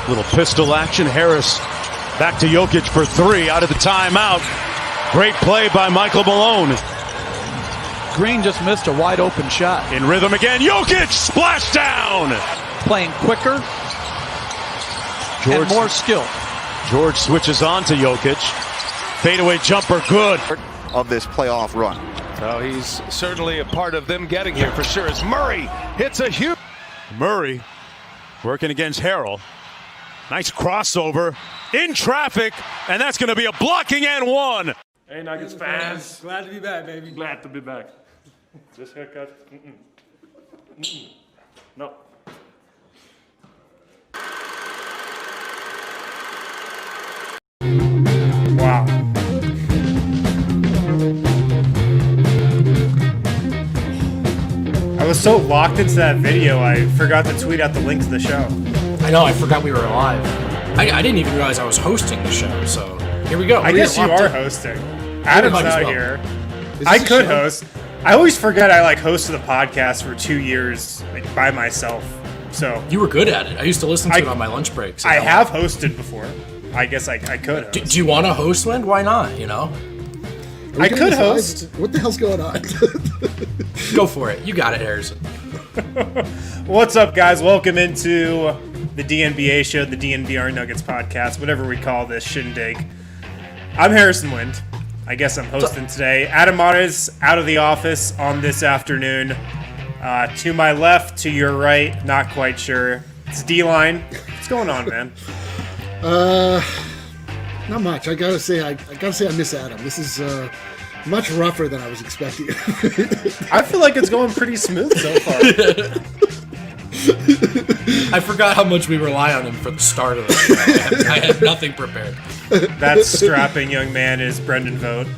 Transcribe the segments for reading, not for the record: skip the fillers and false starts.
Little pistol action. Harris back to Jokic for three out of the timeout. Great play by Michael Malone. Green just missed a wide open shot. In rhythm again. Jokic splash down. Playing quicker and more skill. George switches on to Jokic. Fadeaway jumper good. Of this playoff run. Well, he's certainly a part of them getting here for sure. As Murray hits a huge... Murray working against Harrell. Nice crossover in traffic, and that's going to be a blocking and one. Hey, Nuggets fans. Glad to be back, baby. Glad to be back. This haircut? No. Wow. I was so locked into that video, I forgot to tweet out the link to the show. I know, I forgot we were live. I didn't even realize I was hosting the show, so here we go. I guess you are hosting. Adam's not here. I could host. I always forget I hosted the podcast for 2 years by myself. So you were good at it. I used to listen to it on my lunch breaks. I have hosted before. I guess I could host. Do you want to host, Lynn? Why not, you know? I could host. What the hell's going on? Go for it. You got it, Harrison. What's up, guys? Welcome into the DNBA show, the DNVR Nuggets podcast, whatever we call this shindig. I'm Harrison Wind. I guess I'm hosting today. Adam Mares out of the office on this afternoon. To my left, to your right, not quite sure. It's D-Line. What's going on, man? Not much. I gotta say I miss Adam. This is much rougher than I was expecting. I feel like it's going pretty smooth so far. I forgot how much we rely on him for the start of the show. I had nothing prepared. That strapping young man is Brendan Vogt.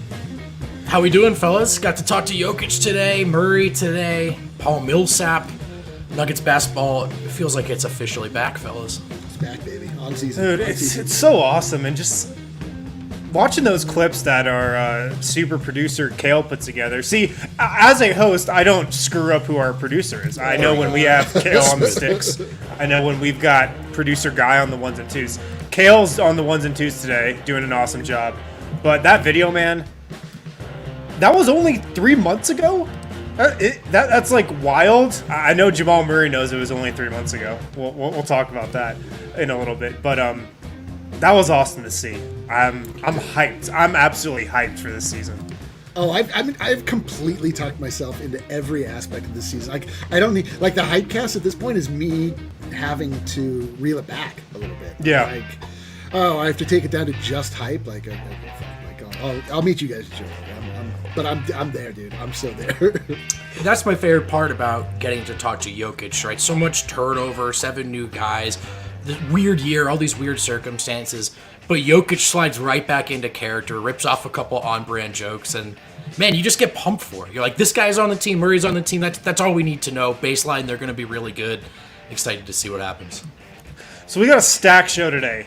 How we doing, fellas? Got to talk to Jokic today, Murray today, Paul Millsap. Nuggets basketball, it feels like it's officially back, fellas. It's back, baby. On season. Dude, it's so awesome. And just watching those clips that our super producer Kale put together. See, as a host, I don't screw up who our producer is. I know when we have Kale on the sticks. I know when we've got producer Guy on the ones and twos. Kale's on the ones and twos today, doing an awesome job. But that video, man, that was only 3 months ago? That's like wild. I know Jamal Murray knows it was only 3 months ago. We'll talk about that in a little bit. But that was awesome to see. I'm hyped. I'm absolutely hyped for this season. Oh, I've completely talked myself into every aspect of this season. I don't need the hype cast at this point is me having to reel it back a little bit. Yeah. I have to take it down to just hype. I'll meet you guys at show. But I'm there, dude. I'm so there. That's my favorite part about getting to talk to Jokic, right? So much turnover, 7 new guys, this weird year, all these weird circumstances. But Jokic slides right back into character, rips off a couple on-brand jokes, and man, you just get pumped for it. You're like, this guy's on the team, Murray's on the team. That's all we need to know. Baseline, they're going to be really good. Excited to see what happens. So we got a stacked show today.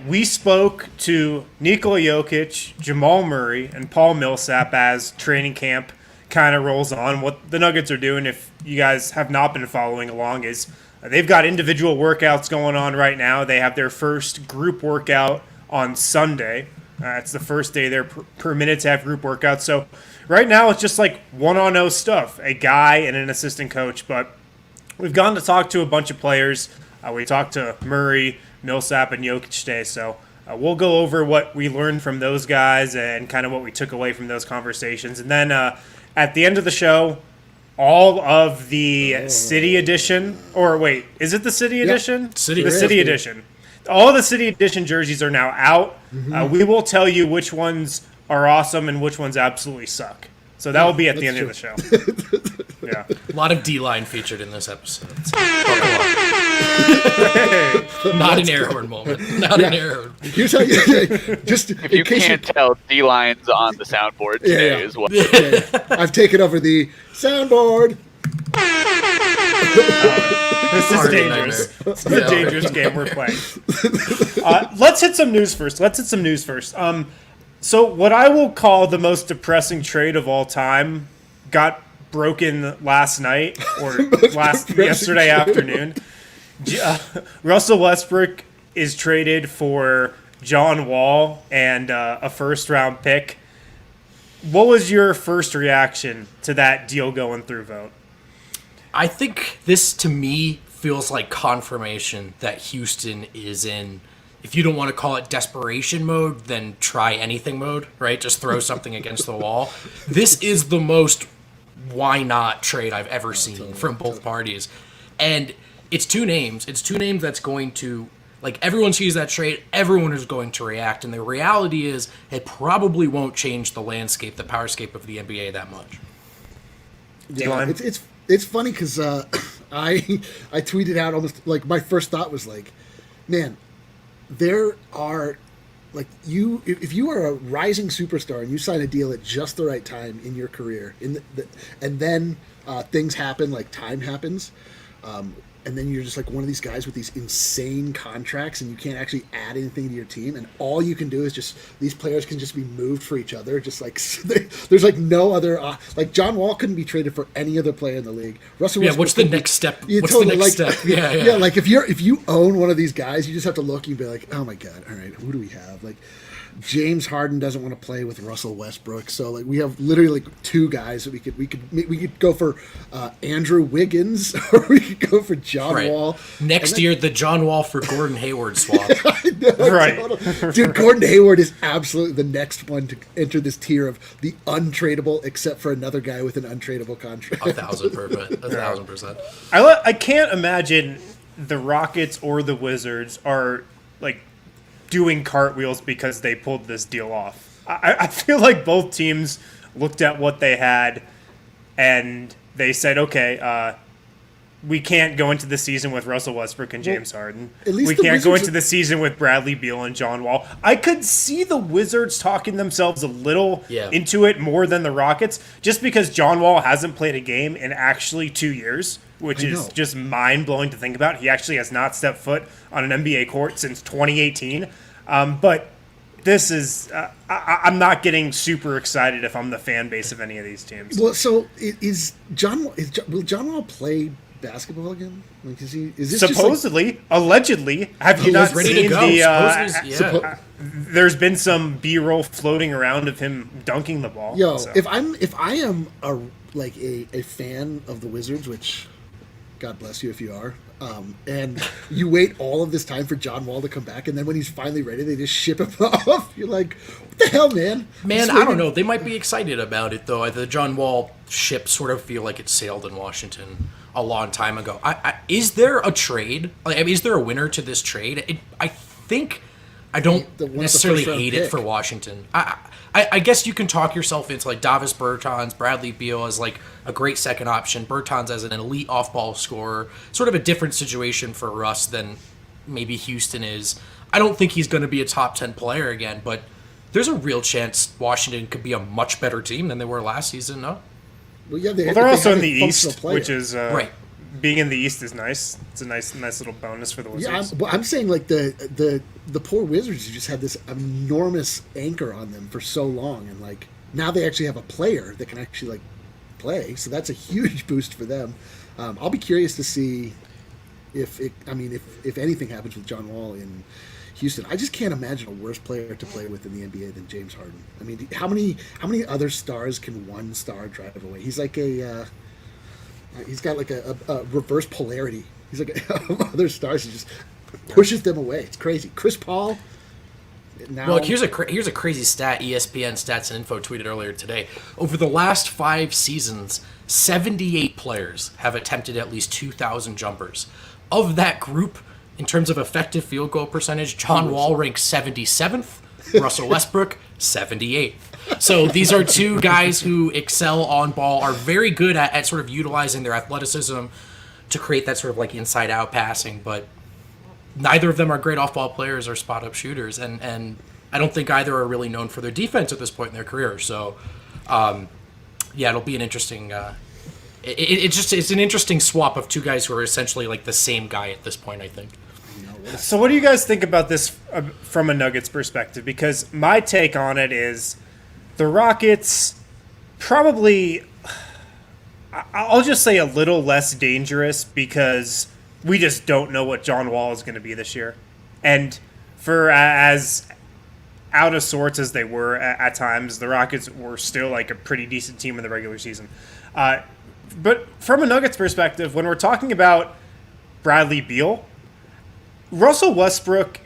We spoke to Nikola Jokic, Jamal Murray, and Paul Millsap as training camp kind of rolls on. What the Nuggets are doing, if you guys have not been following along, is they've got individual workouts going on right now. They have their first group workout on Sunday. It's the first day they're permitted to have group workouts. So right now it's just like one-on-0 stuff, a guy and an assistant coach. But we've gone to talk to a bunch of players. We talked to Murray, Millsap, and Jokic today, so we'll go over what we learned from those guys and kind of what we took away from those conversations. And then at the end of the show, all of the City Edition, or wait, is it the City Edition? City Edition. All the City Edition jerseys are now out. Mm-hmm. We will tell you which ones are awesome and which ones absolutely suck. So that will be at the end of the show. Yeah. A lot of D-line featured in this episode. Not an air horn moment. Not an air horn. Here's how just if you can't tell, D-line's on the soundboard today as well. I've taken over the soundboard. This is dangerous. It's a dangerous game we're playing. Let's hit some news first. So what I will call the most depressing trade of all time got broken last night or yesterday afternoon. Russell Westbrook is traded for John Wall and a first-round pick. What was your first reaction to that deal going through vote? I think this, to me, feels like confirmation that Houston is in, if you don't want to call it desperation mode, then try anything mode, right? Just throw something against the wall. This is the most why not trade I've ever seen from both parties. And it's two names. It's two names that's going to, like, everyone sees that trade, everyone is going to react. And the reality is it probably won't change the landscape, the powerscape of the NBA that much. Yeah, it's funny because I tweeted out almost, like, my first thought was like, man, there are, like, if you are a rising superstar and you sign a deal at just the right time in your career, and then things happen, like time happens, and then you're just like one of these guys with these insane contracts and you can't actually add anything to your team, and all you can do is just, these players can just be moved for each other, just like there's like no other, like John Wall couldn't be traded for any other player in the league. Russell Westbrook, what's the next step? What's totally, the next step? Yeah. Like if you own one of these guys, you just have to look and be like, oh my god, all right, who do we have? Like, James Harden doesn't want to play with Russell Westbrook, so like we have literally like two guys that we could go for Andrew Wiggins, or we could go for John Wall. Next year, the John Wall for Gordon Hayward swap. I know, right, dude. Gordon Hayward is absolutely the next one to enter this tier of the untradeable, except for another guy with an untradeable contract. 1,000%. I can't imagine the Rockets or the Wizards are like doing cartwheels because they pulled this deal off. I feel like both teams looked at what they had and they said, okay, we can't go into the season with Russell Westbrook and James Harden. We can't go into the season with Bradley Beal and John Wall. I could see the Wizards talking themselves a little into it more than the Rockets, just because John Wall hasn't played a game in actually 2 years, which is just mind-blowing to think about. He actually has not stepped foot on an NBA court since 2018. But this is I'm not getting super excited if I'm the fan base of any of these teams. Well, so will John Wall play basketball again? Like, is this supposedly, allegedly? Have you not seen the? There's been some B-roll floating around of him dunking the ball. If I am a fan of the Wizards, which God bless you if you are, and you wait all of this time for John Wall to come back, and then when he's finally ready, they just ship him off. You're like, what the hell, man? Man, I don't know. They might be excited about it, though. The John Wall ship sort of feel like it sailed in Washington a long time ago. Is there a trade? Is there a winner to this trade? I don't necessarily hate it for Washington. I guess you can talk yourself into like Davis Bertans, Bradley Beal as like a great second option. Bertans as an elite off-ball scorer. Sort of a different situation for Russ than maybe Houston is. I don't think he's going to be a top 10 player again, but there's a real chance Washington could be a much better team than they were last season, no? Well, yeah, they're also in the East, which is right. Being in the East is nice. It's a nice little bonus for the Wizards. Yeah, I'm saying like the poor Wizards just had this enormous anchor on them for so long, and like now they actually have a player that can actually like play. So that's a huge boost for them. I'll be curious to see if anything happens with John Wall in Houston. I just can't imagine a worse player to play with in the NBA than James Harden. I mean, how many other stars can one star drive away? He's like he's got like a reverse polarity. He's like other stars. He just pushes them away. It's crazy. Chris Paul. Now, well, here's a crazy stat. ESPN Stats and Info tweeted earlier today. Over the last 5 seasons, 78 players have attempted at least 2,000 jumpers. Of that group, in terms of effective field goal percentage, John Wall ranks 77th. Russell Westbrook, 78th. So these are two guys who excel on ball, are very good at sort of utilizing their athleticism to create that sort of like inside-out passing, but neither of them are great off-ball players or spot-up shooters, and I don't think either are really known for their defense at this point in their career. So, it'll be an interesting. It's an interesting swap of two guys who are essentially like the same guy at this point, I think. So what do you guys think about this from a Nuggets perspective? Because my take on it is the Rockets probably, I'll just say a little less dangerous because we just don't know what John Wall is going to be this year. And for as out of sorts as they were at times, the Rockets were still like a pretty decent team in the regular season. But from a Nuggets perspective, when we're talking about Bradley Beal, Russell Westbrook,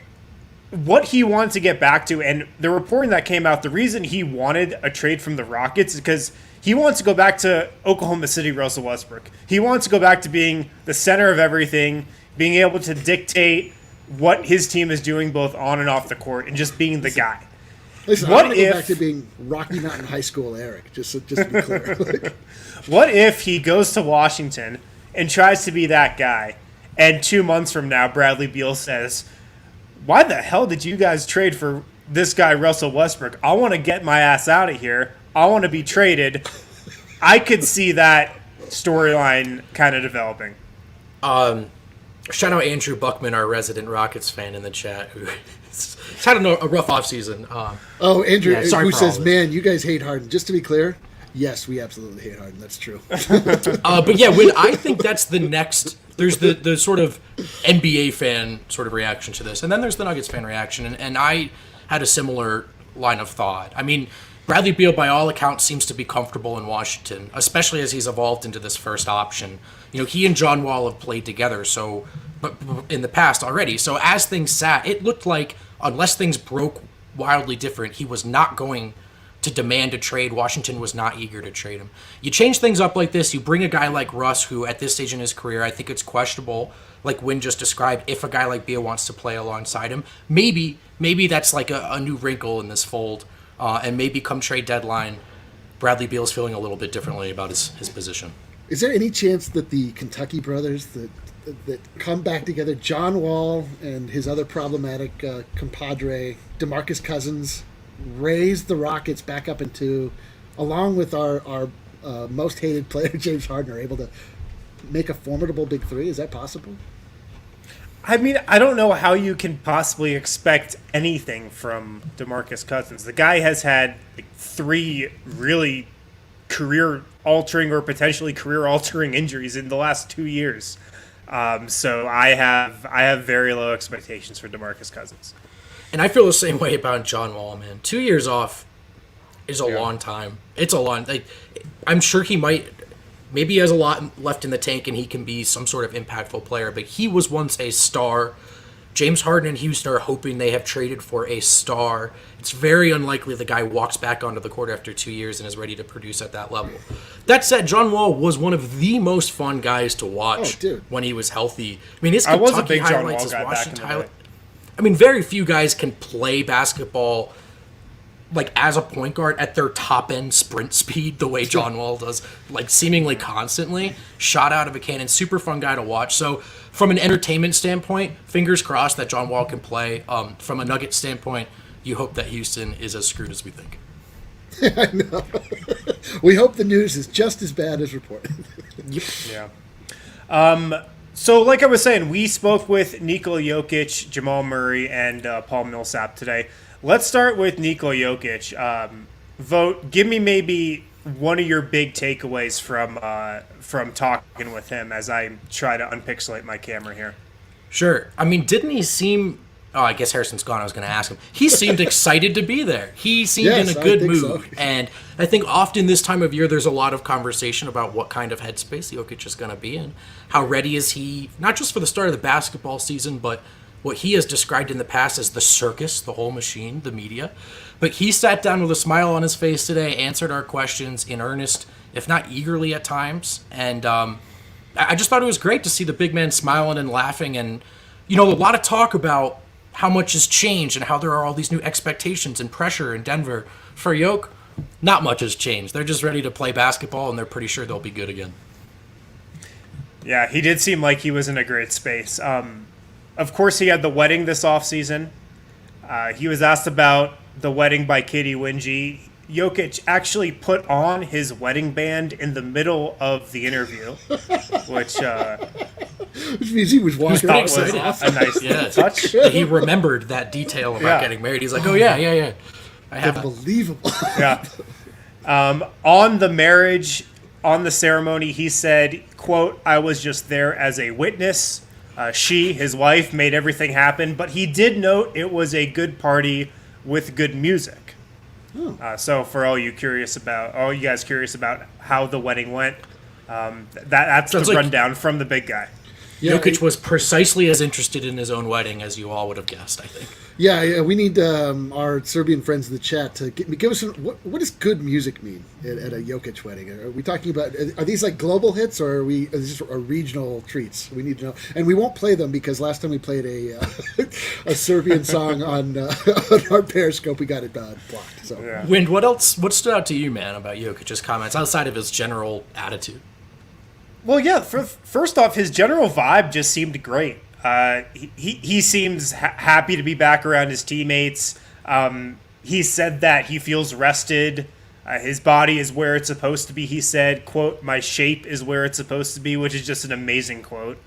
what he wanted to get back to, and the reporting that came out, the reason he wanted a trade from the Rockets is because he wants to go back to Oklahoma City Russell Westbrook. He wants to go back to being the center of everything, being able to dictate what his team is doing both on and off the court, and just being the guy. Listen, I want to go back to being Rocky Mountain High School Eric, just to be clear. What if he goes to Washington and tries to be that guy, and 2 months from now, Bradley Beal says, why the hell did you guys trade for this guy, Russell Westbrook? I want to get my ass out of here. I want to be traded. I could see that storyline kind of developing. Shout out Andrew Buckman, our resident Rockets fan in the chat, who's had a rough offseason. Andrew, yeah, who says, man, you guys hate Harden. Just to be clear, yes, we absolutely hate Harden. That's true. But yeah, when I think that's the next, there's the sort of NBA fan sort of reaction to this, and then there's the Nuggets fan reaction, and I had a similar line of thought. I mean, Bradley Beal, by all accounts, seems to be comfortable in Washington, especially as he's evolved into this first option. You know, he and John Wall have played together, but in the past already. So as things sat, it looked like unless things broke wildly different, he was not going to demand a trade. Washington was not eager to trade him. You change things up like this, you bring a guy like Russ, who at this stage in his career, I think it's questionable, like Wynn just described, if a guy like Beal wants to play alongside him. Maybe that's like a new wrinkle in this fold. And maybe come trade deadline, Bradley Beal's feeling a little bit differently about his position. Is there any chance that the Kentucky brothers that come back together, John Wall and his other problematic compadre, DeMarcus Cousins, raise the Rockets back up into, along with our most hated player, James Harden, are able to make a formidable big three? Is that possible? I mean, I don't know how you can possibly expect anything from DeMarcus Cousins. The guy has had like 3 really career-altering or potentially career-altering injuries in the last 2 years. So I have very low expectations for DeMarcus Cousins. And I feel the same way about John Wall, man. 2 years off is a long time. It's a long. I'm sure he might. Maybe he has a lot left in the tank and he can be some sort of impactful player, but he was once a star. James Harden and Houston are hoping they have traded for a star. It's very unlikely the guy walks back onto the court after 2 years and is ready to produce at that level. That said, John Wall was one of the most fun guys to watch when he was healthy. I mean, his Kentucky highlights, his Washington highlights. I mean, very few guys can play basketball like as a point guard at their top end sprint speed the way John Wall does, like seemingly constantly. Shot out of a cannon, super fun guy to watch. So from an entertainment standpoint, fingers crossed that John Wall can play. From a Nuggets standpoint, you hope that Houston is as screwed as we think. I know. We hope the news is just as bad as reported. Yep. Yeah. So like I was saying, we spoke with Nikola Jokic, Jamal Murray, and Paul Millsap today. Let's start with Nikola Jokic. Vote. Give me maybe one of your big takeaways from talking with him as I try to unpixelate my camera here. Sure. I mean, didn't he seem... Oh, I guess Harrison's gone. I was going to ask him. He seemed excited to be there. He seemed in a good mood. So. And I think often this time of year, there's a lot of conversation about what kind of headspace Jokic is going to be in. How ready is he, not just for the start of the basketball season, but what he has described in the past as the circus, the whole machine, the media. But he sat down with a smile on his face today, answered our questions in earnest, if not eagerly at times. And I just thought it was great to see the big man smiling and laughing. And, you know, a lot of talk about how much has changed and how there are all these new expectations and pressure in Denver. For Jokic, not much has changed. They're just ready to play basketball, and they're pretty sure they'll be good again. Yeah, he did seem like he was in a great space. Of course, he had the wedding this offseason. He was asked about the wedding by Katie Winge. Jokic actually put on his wedding band in the middle of the interview, which means he was walking a nice touch. He remembered that detail about getting married. He's like, oh, yeah. I have Unbelievable. Yeah. On the marriage, on the ceremony, he said, quote, "I was just there as a witness." his wife, made everything happen, but he did note it was a good party with good music. So for all you guys curious about how the wedding went, that's the rundown from the big guy. Yeah, Jokic was precisely as interested in his own wedding as you all would have guessed, I think. Yeah, we need our Serbian friends in the chat to give us what does good music mean at a Jokic wedding? Are we talking about, are these like global hits, or are these regional treats? We need to know. And we won't play them because last time we played a Serbian song on our Periscope, we got it blocked. So. Yeah. Wind, what stood out to you, man, about Jokic's comments outside of his general attitude? Well, yeah. First off, his general vibe just seemed great. He seems happy to be back around his teammates. He said that he feels rested. His body is where it's supposed to be. He said, quote, "My shape is where it's supposed to be," which is just an amazing quote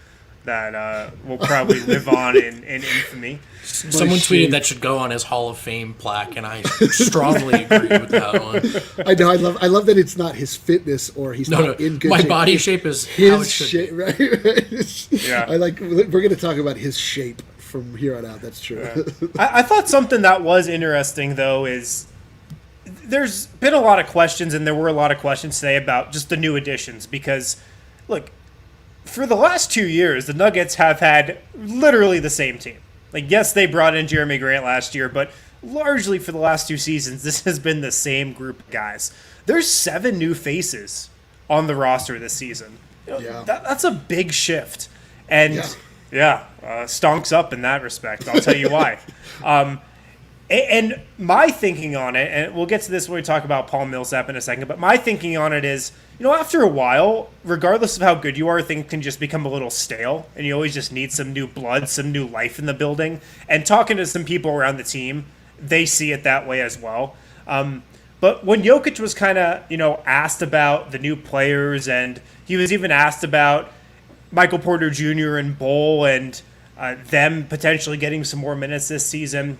that will probably live on in infamy. Someone tweeted that should go on his Hall of Fame plaque, and I strongly agree with that one. I know. I love that it's not his fitness or he's not in good shape. My body shape is his how it should shape, be. Right? Yeah. We're going to talk about his shape from here on out. That's true. Yeah. I thought something that was interesting, though, is there's been a lot of questions, and there were a lot of questions today about just the new additions. Because, look, for the last 2 years, the Nuggets have had literally the same team. Like, yes, they brought in Jeremy Grant last year, but largely for the last 2 seasons, this has been the same group of guys. There's 7 new faces on the roster this season. That's a big shift. And, stonks up in that respect. I'll tell you why. And my thinking on it, and we'll get to this when we talk about Paul Millsap in a second, but my thinking on it is, after a while, regardless of how good you are, things can just become a little stale, and you always just need some new blood, some new life in the building. And talking to some people around the team, they see it that way as well. But when Jokic was kind of, asked about the new players, and he was even asked about Michael Porter Jr. and Bull and them potentially getting some more minutes this season,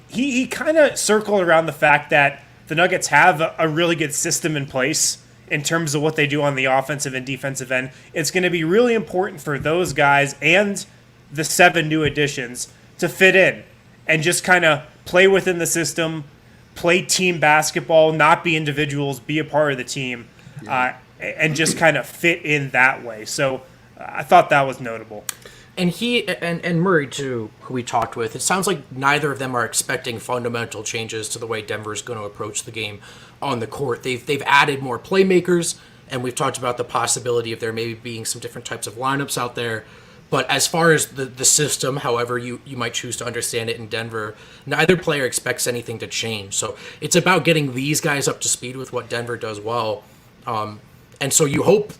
he kind of circled around the fact that the Nuggets have a really good system in place in terms of what they do on the offensive and defensive end. It's going to be really important for those guys and the 7 new additions to fit in and just kind of play within the system, play team basketball, not be individuals, be a part of the team, and just kind of fit in that way. So I thought that was notable. And he and Murray, too, who we talked with, it sounds like neither of them are expecting fundamental changes to the way Denver's going to approach the game on the court. They've added more playmakers, and we've talked about the possibility of there maybe being some different types of lineups out there. But as far as the system, however you might choose to understand it in Denver, neither player expects anything to change. So it's about getting these guys up to speed with what Denver does well. And so you hope,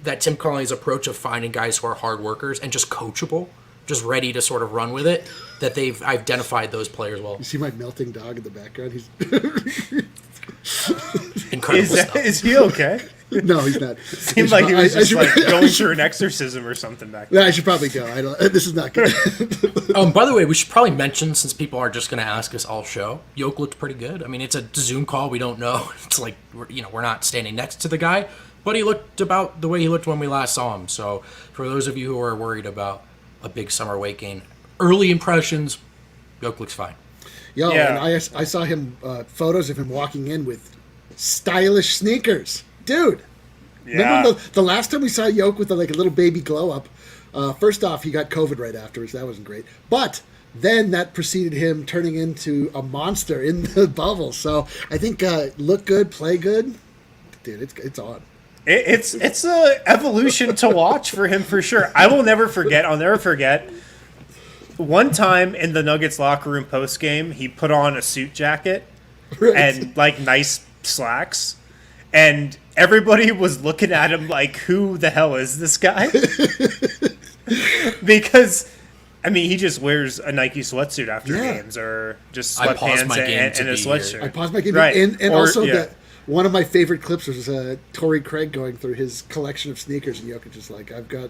that Tim Connelly's approach of finding guys who are hard workers and just coachable, just ready to sort of run with it, that they've identified those players well. You see my melting dog in the background? He's incredible stuff. Is he okay? No, he's not. Seemed like he was just going through an exorcism or something back there. I should probably go. This is not good. By the way, we should probably mention, since people are just going to ask us all show, Yoke looked pretty good. I mean, it's a Zoom call. We don't know. It's like, we're not standing next to the guy, but he looked about the way he looked when we last saw him. So for those of you who are worried about a big summer weight gain, early impressions, Yoke looks fine. And I saw him, photos of him walking in with stylish sneakers. Dude, remember the last time we saw Yoke with a little baby glow up? First off, he got COVID right afterwards. That wasn't great. But then that preceded him turning into a monster in the bubble. So I think look good, play good. Dude, it's on. It's a evolution to watch for him for sure. I'll never forget. One time in the Nuggets locker room post game, he put on a suit jacket and nice slacks. And everybody was looking at him like, who the hell is this guy? Because, he just wears a Nike sweatsuit after games or just sweatpants and a sweatshirt. I paused my game. Right. And also, one of my favorite clips was Torrey Craig going through his collection of sneakers, and Jokic is like, I've got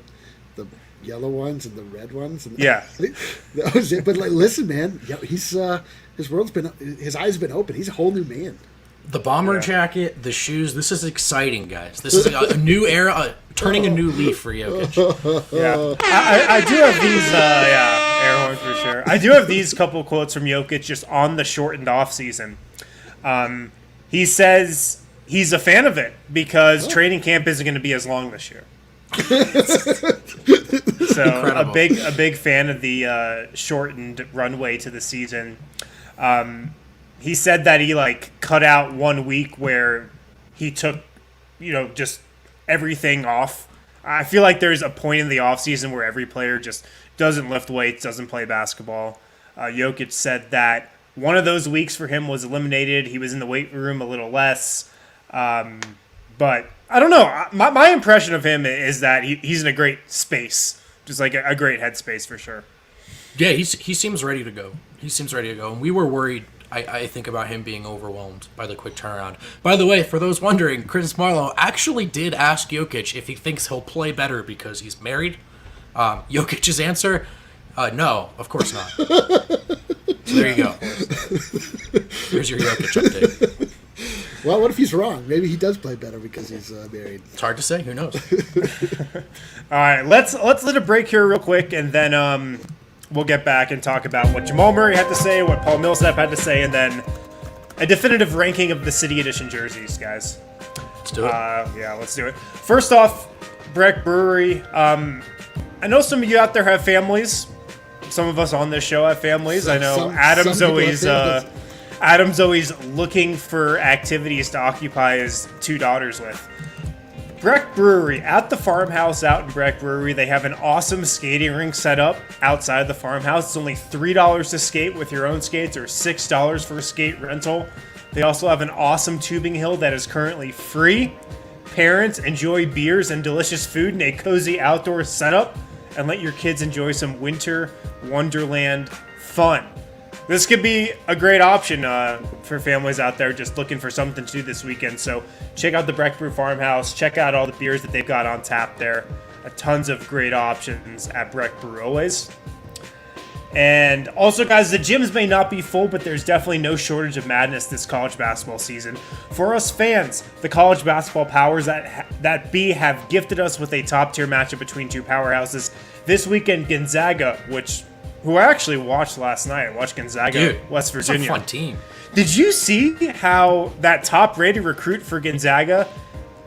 the yellow ones and the red ones. And that was it. But listen, man, he's his eyes have been open. He's a whole new man. The bomber jacket, the shoes, this is exciting, guys. This is a new era, turning a new leaf for Jokic. Yeah, I do have these. Air horn for sure. I do have these couple quotes from Jokic just on the shortened off season. He says he's a fan of it because training camp isn't going to be as long this year. So Incredible. a big fan of the shortened runway to the season. He said that he cut out 1 week where he took, just everything off. I feel like there's a point in the offseason where every player just doesn't lift weights, doesn't play basketball. Jokic said that one of those weeks for him was eliminated. He was in the weight room a little less. But I don't know. My impression of him is that he's in a great space, just like a great headspace for sure. Yeah, he seems ready to go. And we were worried, I think, about him being overwhelmed by the quick turnaround. By the way, for those wondering, Chris Marlowe actually did ask Jokic if he thinks he'll play better because he's married. Jokic's answer, no, of course not. So there you go. Here's your Jokic update. Well, what if he's wrong? Maybe he does play better because he's married. It's hard to say. Who knows? All right, let's let a break here real quick, and then we'll get back and talk about what Jamal Murray had to say, what Paul Millsap had to say, and then a definitive ranking of the City Edition jerseys, guys. Let's do it. Yeah, let's do it. First off, Breck Brewery. I know some of you out there have families. Some of us on this show have families. I know Adam's always looking for activities to occupy his two daughters with. Breck Brewery, at the farmhouse out in Breck Brewery, they have an awesome skating rink set up outside the farmhouse. It's only $3 to skate with your own skates or $6 for a skate rental. They also have an awesome tubing hill that is currently free. Parents, enjoy beers and delicious food in a cozy outdoor setup and let your kids enjoy some winter wonderland fun. This could be a great option for families out there just looking for something to do this weekend. So check out the Breck Brew Farmhouse. Check out all the beers that they've got on tap there. Tons of great options at Breck Brew always. And also, guys, the gyms may not be full, but there's definitely no shortage of madness this college basketball season. For us fans, the college basketball powers that be have gifted us with a top-tier matchup between two powerhouses. This weekend, Gonzaga, who I actually watched last night. I watched Gonzaga, West Virginia. It's a fun team. Did you see how that top-rated recruit for Gonzaga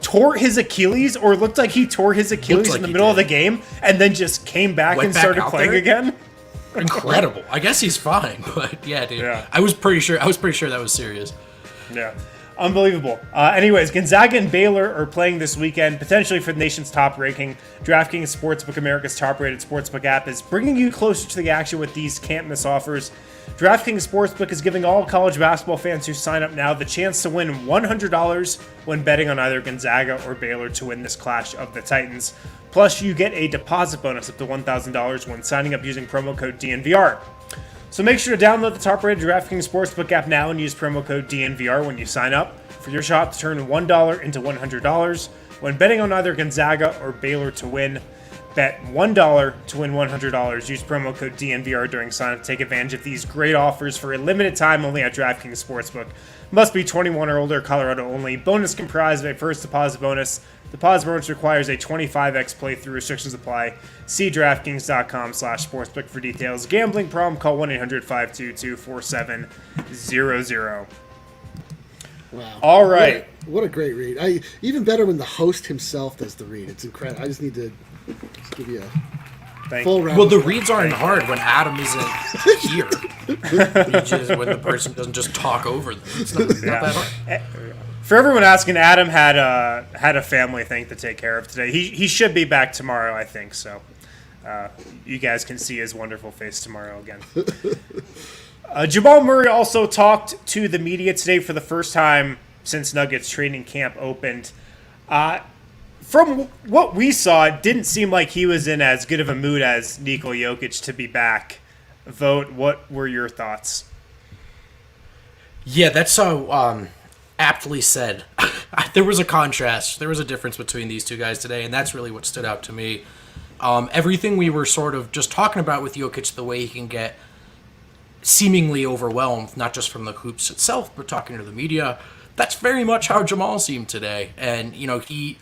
tore his Achilles, or looked like he tore his Achilles in the middle of the game, and then just came back and started playing again? Incredible. I guess he's fine, but yeah, dude. Yeah. I was pretty sure that was serious. Yeah. Unbelievable. Anyways, Gonzaga and Baylor are playing this weekend, potentially for the nation's top ranking. DraftKings Sportsbook, America's top-rated sportsbook app, is bringing you closer to the action with these can't-miss offers. DraftKings Sportsbook is giving all college basketball fans who sign up now the chance to win $100 when betting on either Gonzaga or Baylor to win this Clash of the Titans. Plus, you get a deposit bonus up to $1,000 when signing up using promo code DNVR. So make sure to download the top-rated DraftKings Sportsbook app now and use promo code DNVR when you sign up for your shot to turn $1 into $100 when betting on either Gonzaga or Baylor to win. Bet $1 to win $100. Use promo code DNVR during sign-up to take advantage of these great offers for a limited time only at DraftKings Sportsbook. Must be 21 or older, Colorado only. Bonus comprised of a first deposit bonus. Deposit bonus requires a 25x playthrough. Restrictions apply. See DraftKings.com/sportsbook for details. Gambling problem? Call 1-800-522-4700. Wow. All right. What a great read. Even better when the host himself does the read. It's incredible. I just need to give you a full round. Well, the reads aren't hard when Adam isn't here. When the person doesn't just talk over them. It's not that hard. For everyone asking, Adam had a family thing to take care of today. He should be back tomorrow, I think. So you guys can see his wonderful face tomorrow again. Jamal Murray also talked to the media today for the first time since Nuggets training camp opened. From what we saw, it didn't seem like he was in as good of a mood as Nikola Jokic to be back. Vote, what were your thoughts? Yeah, that's so aptly said. There was a contrast. There was a difference between these two guys today, and that's really what stood out to me. Everything we were sort of just talking about with Jokic, the way he can get seemingly overwhelmed, not just from the hoops itself, but talking to the media, that's very much how Jamal seemed today. And, he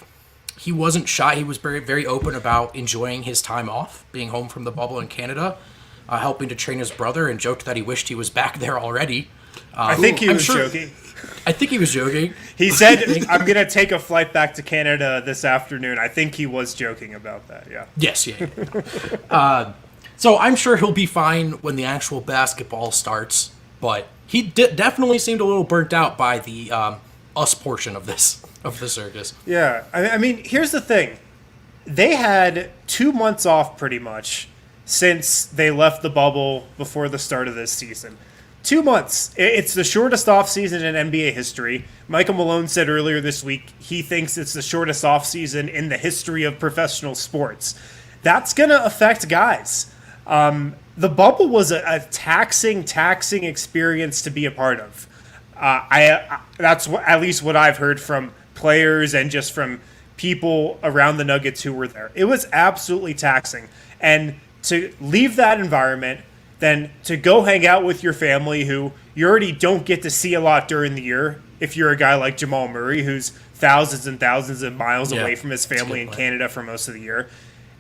he wasn't shy. He was very, very open about enjoying his time off, being home from the bubble in Canada, helping to train his brother, and joked that he wished he was back there already. I think he was joking. I think he was joking. He said, I'm going to take a flight back to Canada this afternoon. I think he was joking about that, yeah. Yes, yeah. So I'm sure he'll be fine when the actual basketball starts, but he definitely seemed a little burnt out by the us portion of the circus. Yeah, I mean, here's the thing. They had 2 months off pretty much since they left the bubble before the start of this season. 2 months. It's the shortest offseason in NBA history. Michael Malone said earlier this week he thinks it's the shortest offseason in the history of professional sports. That's going to affect guys. The bubble was a taxing experience to be a part of. That's at least what I've heard from players and just from people around the Nuggets who were there. It was absolutely taxing. And to leave that environment, then to go hang out with your family who you already don't get to see a lot during the year, if you're a guy like Jamal Murray, who's thousands and thousands of miles away from his family in Canada for most of the year.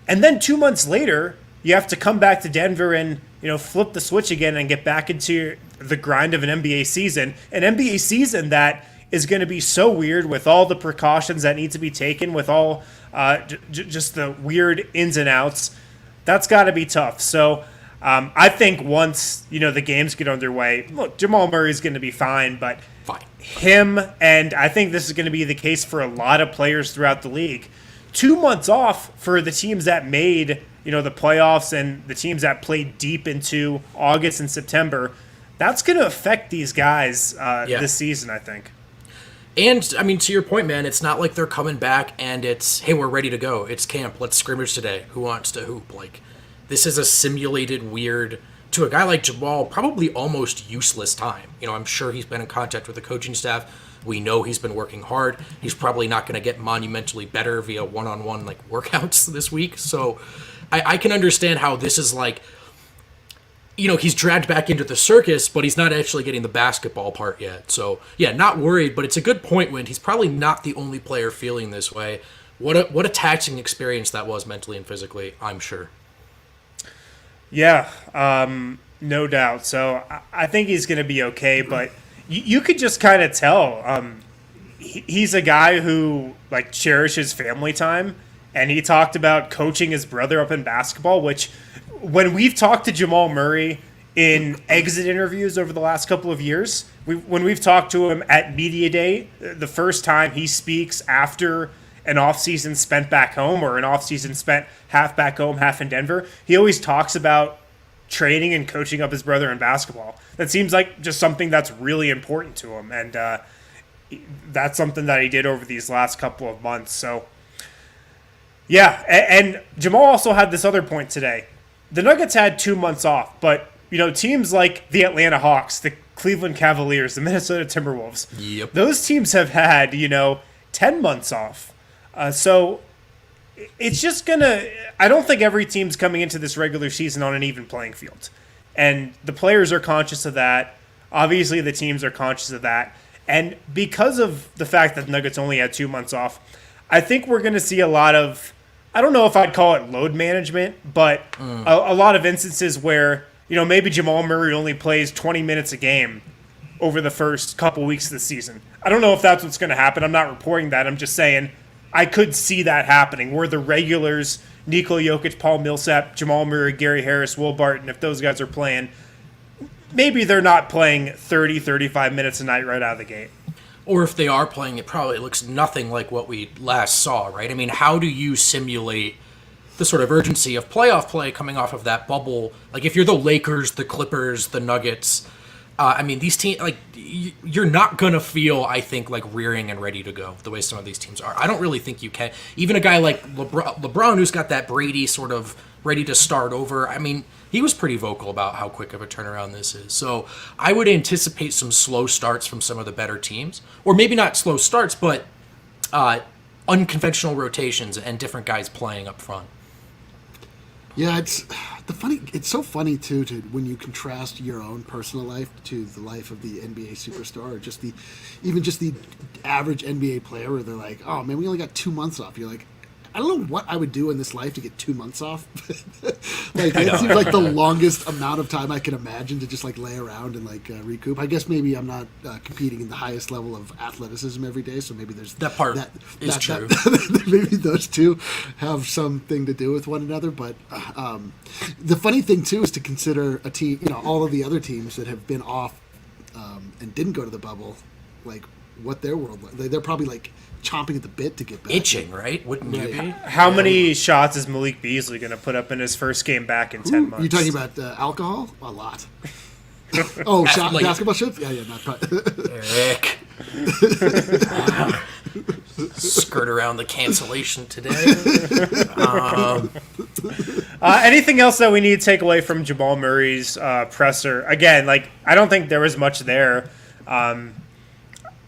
And then 2 months later, you have to come back to Denver and, flip the switch again and get back into the grind of an NBA season. An NBA season that is going to be so weird with all the precautions that need to be taken, with all just the weird ins and outs. That's got to be tough. So I think once, the games get underway, look, Jamal Murray's going to be fine, but him, and I think this is going to be the case for a lot of players throughout the league, 2 months off for the teams that made, the playoffs and the teams that played deep into August and September, that's going to affect these guys this season, I think. And, I mean, to your point, man, it's not like they're coming back and it's, hey, we're ready to go. It's camp. Let's scrimmage today. Who wants to hoop? Like, this is a simulated, weird, to a guy like Jamal, probably almost useless time. I'm sure he's been in contact with the coaching staff. We know he's been working hard. He's probably not going to get monumentally better via one-on-one workouts this week. So I can understand how this is he's dragged back into the circus, but he's not actually getting the basketball part yet. So yeah, not worried, but it's a good point, Wind. He's probably not the only player feeling this way. What a taxing experience that was mentally and physically, I'm sure. Yeah, no doubt. So I think he's going to be okay, but you could just kind of tell he's a guy who cherishes family time, and he talked about coaching his brother up in basketball, which when we've talked to Jamal Murray in exit interviews over the last couple of years, when we've talked to him at Media Day, the first time he speaks after an offseason spent back home or an offseason spent half back home, half in Denver, he always talks about training and coaching up his brother in basketball. That seems like just something that's really important to him, and that's something that he did over these last couple of months. So, yeah, and Jamal also had this other point today. The Nuggets had 2 months off, but teams like the Atlanta Hawks, the Cleveland Cavaliers, the Minnesota Timberwolves, those teams have had 10 months off. So it's just I don't think every team's coming into this regular season on an even playing field. And the players are conscious of that. Obviously, the teams are conscious of that. And because of the fact that the Nuggets only had 2 months off, I think we're going to see a lot of, I don't know if I'd call it load management, but a lot of instances where, maybe Jamal Murray only plays 20 minutes a game over the first couple weeks of the season. I don't know if that's what's going to happen. I'm not reporting that. I'm just saying I could see that happening, where the regulars, Nikola Jokic, Paul Millsap, Jamal Murray, Gary Harris, Will Barton, if those guys are playing, maybe they're not playing 30, 35 minutes a night right out of the gate. Or if they are playing, it probably looks nothing like what we last saw, right? I mean, how do you simulate the sort of urgency of playoff play coming off of that bubble? Like, if you're the Lakers, the Clippers, the Nuggets, these teams, you're not going to feel, I think, rearing and ready to go the way some of these teams are. I don't really think you can. Even a guy like LeBron, who's got that Brady sort of ready to start over, I mean, he was pretty vocal about how quick of a turnaround this is. So I would anticipate some slow starts from some of the better teams. Or maybe not slow starts, but unconventional rotations and different guys playing up front. Yeah, it's so funny too when you contrast your own personal life to the life of the NBA superstar, or even just the average NBA player, where they're like, "Oh man, we only got 2 months off." You're like, I don't know what I would do in this life to get 2 months off. Like it seems like the longest amount of time I can imagine to just like lay around and like recoup. I guess maybe I'm not competing in the highest level of athleticism every day, so maybe there's that part is true. Maybe those two have something to do with one another. But the funny thing too is to consider a team, all of the other teams that have been off and didn't go to the bubble, like what their world, they're probably like chomping at the bit to get back. Itching, right? Wouldn't you be? How many shots is Malik Beasley going to put up in his first game back in 10 months? You talking about alcohol? A lot. Oh, basketball shots? Yeah, not Eric. Skirt around the cancellation today. Anything else that we need to take away from Jamal Murray's presser? Again, I don't think there was much there.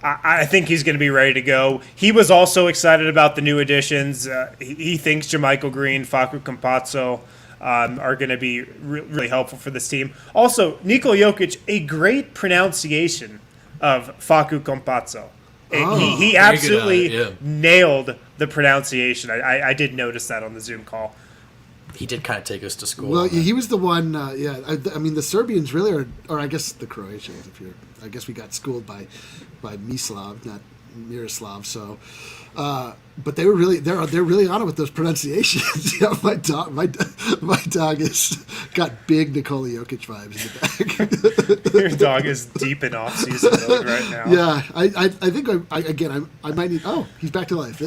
I think he's going to be ready to go. He was also excited about the new additions. He thinks JaMychal Green, Facu Campazzo are going to be really helpful for this team. Also, Nikola Jokic, a great pronunciation of Facu Campazzo. He absolutely nailed the pronunciation. I did notice that on the Zoom call. He did kind of take us to school. Well, he was the one. I mean, the Serbians really are, or I guess the Croatians. I guess we got schooled by Mislav, not Miroslav. So, but they're really on it with those pronunciations. My dog has got big Nikola Jokic vibes in the back. Your dog is deep in off-season mode right now. Yeah, I think I might need. Oh, he's back to life.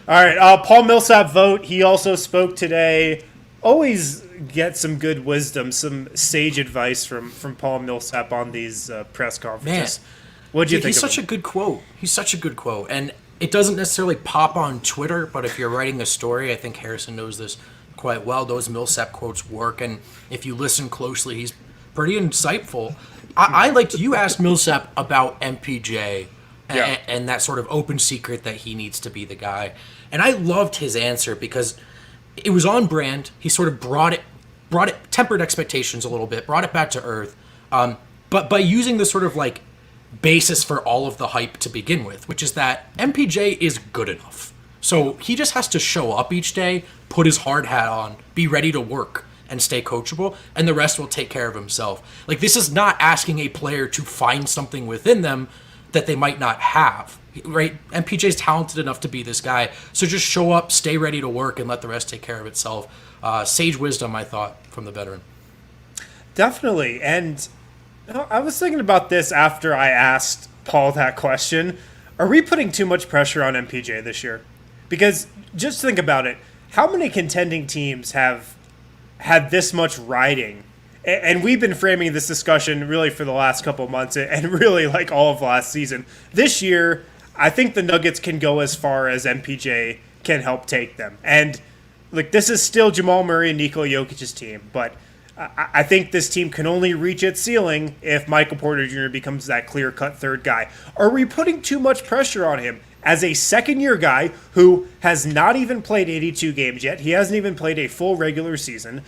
All right, Paul Millsap vote. He also spoke today. Always get some good wisdom, some sage advice from Paul Millsap on these press conferences. Man, what'd you think? He's such a good quote. He's such a good quote, and it doesn't necessarily pop on Twitter. But if you're writing a story, I think Harrison knows this quite well. Those Millsap quotes work, and if you listen closely, he's pretty insightful. I liked you asked Millsap about MPJ. Yeah. And that sort of open secret that he needs to be the guy. And I loved his answer because it was on brand. He sort of brought it, tempered expectations a little bit, brought it back to earth. But by using the sort of like basis for all of the hype to begin with, which is that MPJ is good enough. So he just has to show up each day, put his hard hat on, be ready to work, and stay coachable, and the rest will take care of himself. Like, this is not asking a player to find something within them that they might not have, right? MPJ's talented enough to be this guy, so just show up, stay ready to work, and let the rest take care of itself. Sage wisdom, I thought, from the veteran. Definitely, and I was thinking about this after I asked Paul that question. Are we putting too much pressure on MPJ this year? Because just think about it. How many contending teams have had this much riding? And we've been framing this discussion really for the last couple of months and really like all of last season. This year, I think the Nuggets can go as far as MPJ can help take them. And like, this is still Jamal Murray and Nikola Jokic's team, but I think this team can only reach its ceiling if Michael Porter Jr. becomes that clear-cut third guy. Are we putting too much pressure on him as a second-year guy who has not even played 82 games yet? He hasn't even played a full regular season.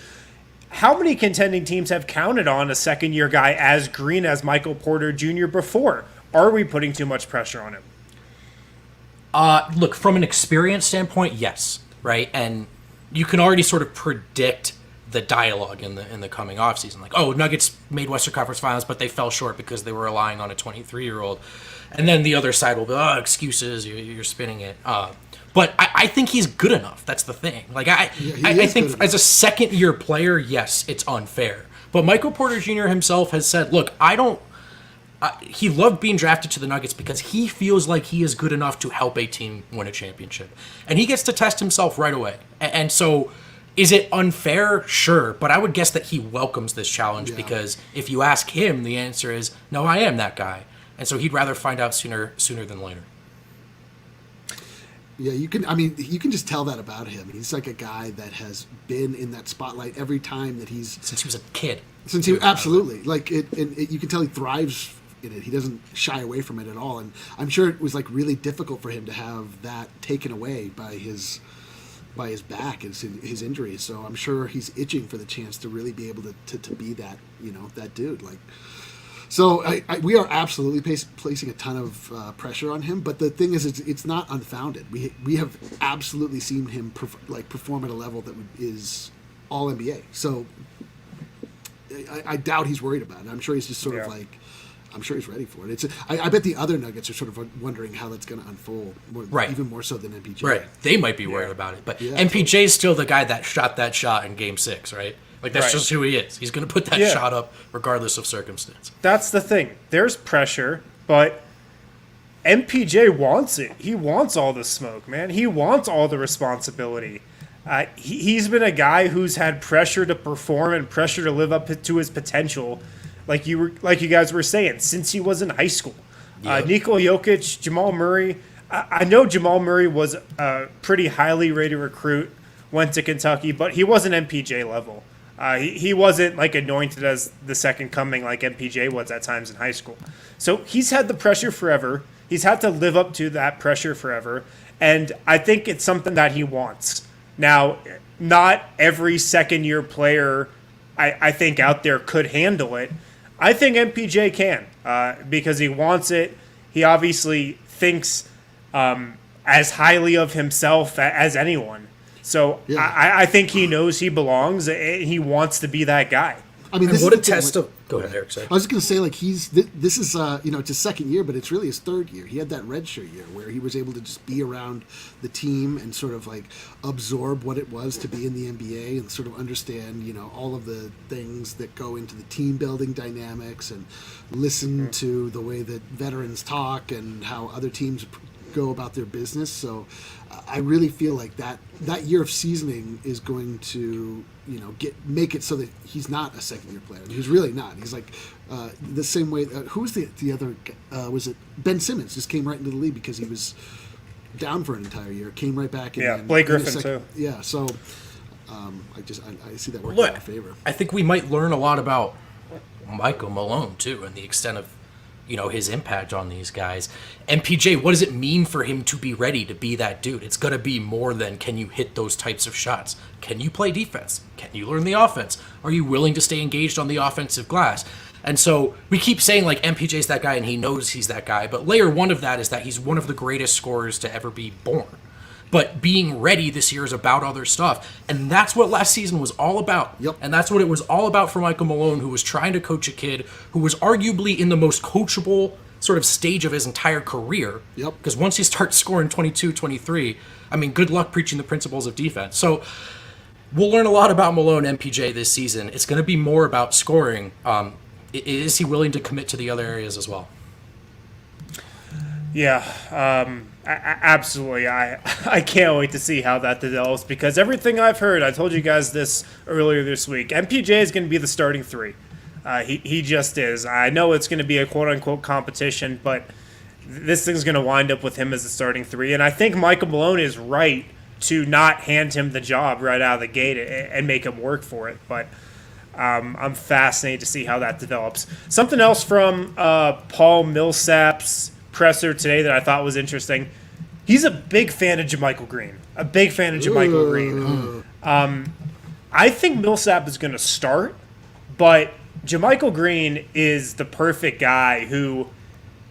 How many contending teams have counted on a second-year guy as green as Michael Porter Jr. before? Are we putting too much pressure on him? Look, from an experience standpoint, yes, right? And you can already sort of predict the dialogue in the coming offseason. Like, oh, Nuggets made Western Conference Finals, but they fell short because they were relying on a 23-year-old. And then the other side will be, oh, excuses, you're spinning it. But I think he's good enough. That's the thing. Like, I think as a second-year player, yes, it's unfair. But Michael Porter Jr. himself has said, look, he loved being drafted to the Nuggets because he feels like he is good enough to help a team win a championship. And he gets to test himself right away. And so, is it unfair? Sure. But I would guess that he welcomes this challenge because if you ask him, the answer is, no, I am that guy. And so he'd rather find out sooner than later. Yeah, you can just tell that about him. He's like a guy that has been in that spotlight every time that he's... Since he was a kid. Absolutely. Like, you can tell he thrives in it. He doesn't shy away from it at all. And I'm sure it was, like, really difficult for him to have that taken away by his back, his injuries. So I'm sure he's itching for the chance to really be able to be that, that dude. Like, So we are absolutely placing a ton of pressure on him, but the thing is, it's not unfounded. We have absolutely seen him perform at a level that is all NBA. So I doubt he's worried about it. I'm sure he's just sort of like, I'm sure he's ready for it. I bet the other Nuggets are sort of wondering how that's going to unfold, even more so than MPJ. Right, they might be worried about it, but MPJ is still the guy that shot that shot in Game 6, right? Like, that's just who he is. He's going to put that shot up regardless of circumstance. That's the thing. There's pressure, but MPJ wants it. He wants all the smoke, man. He wants all the responsibility. He's been a guy who's had pressure to perform and pressure to live up to his potential, like you guys were saying, since he was in high school. Nikola Jokic, Jamal Murray. I know Jamal Murray was a pretty highly rated recruit, went to Kentucky, but he wasn't MPJ level. He wasn't like anointed as the second coming like MPJ was at times in high school. So he's had the pressure forever. He's had to live up to that pressure forever. And I think it's something that he wants. Now, not every second-year player I think out there could handle it. I think MPJ can because he wants it. He obviously thinks as highly of himself as anyone. So I think he knows he belongs. He wants to be that guy. I mean, what a test of. Go ahead, Eric. Sorry. I was just going to say, like, this is it's his second year, but it's really his third year. He had that redshirt year where he was able to just be around the team and sort of like absorb what it was to be in the NBA and sort of understand, all of the things that go into the team building dynamics and listen to the way that veterans talk and how other teams go about their business. So I really feel like that year of seasoning is going to make it so that he's not a second-year player. He's really not. He's like the same way. Who was the other? Was it Ben Simmons? Just came right into the league because he was down for an entire year. Came right back. And Blake Griffin too. Yeah. So I see that working in our favor. I think we might learn a lot about Michael Malone too, and the extent of his impact on these guys. MPJ, what does it mean for him to be ready to be that dude? It's going to be more than, can you hit those types of shots? Can you play defense? Can you learn the offense? Are you willing to stay engaged on the offensive glass? And so we keep saying, like, MPJ's that guy and he knows he's that guy, but layer one of that is that he's one of the greatest scorers to ever be born. But being ready this year is about other stuff. And that's what last season was all about. Yep. And that's what it was all about for Michael Malone, who was trying to coach a kid who was arguably in the most coachable sort of stage of his entire career. Yep. Because once he starts scoring 22, 23, I mean, good luck preaching the principles of defense. So we'll learn a lot about Malone MPJ this season. It's going to be more about scoring. Is he willing to commit to the other areas as well? Yeah, absolutely. I can't wait to see how that develops because everything I've heard, I told you guys this earlier this week, MPJ is going to be the starting three. He just is. I know it's going to be a quote-unquote competition, but this thing's going to wind up with him as the starting three. And I think Michael Malone is right to not hand him the job right out of the gate and make him work for it. But I'm fascinated to see how that develops. Something else from Paul Millsap's presser today that I thought was interesting. He's a big fan of JaMychal Green. I think Millsap is going to start, but JaMychal Green is the perfect guy who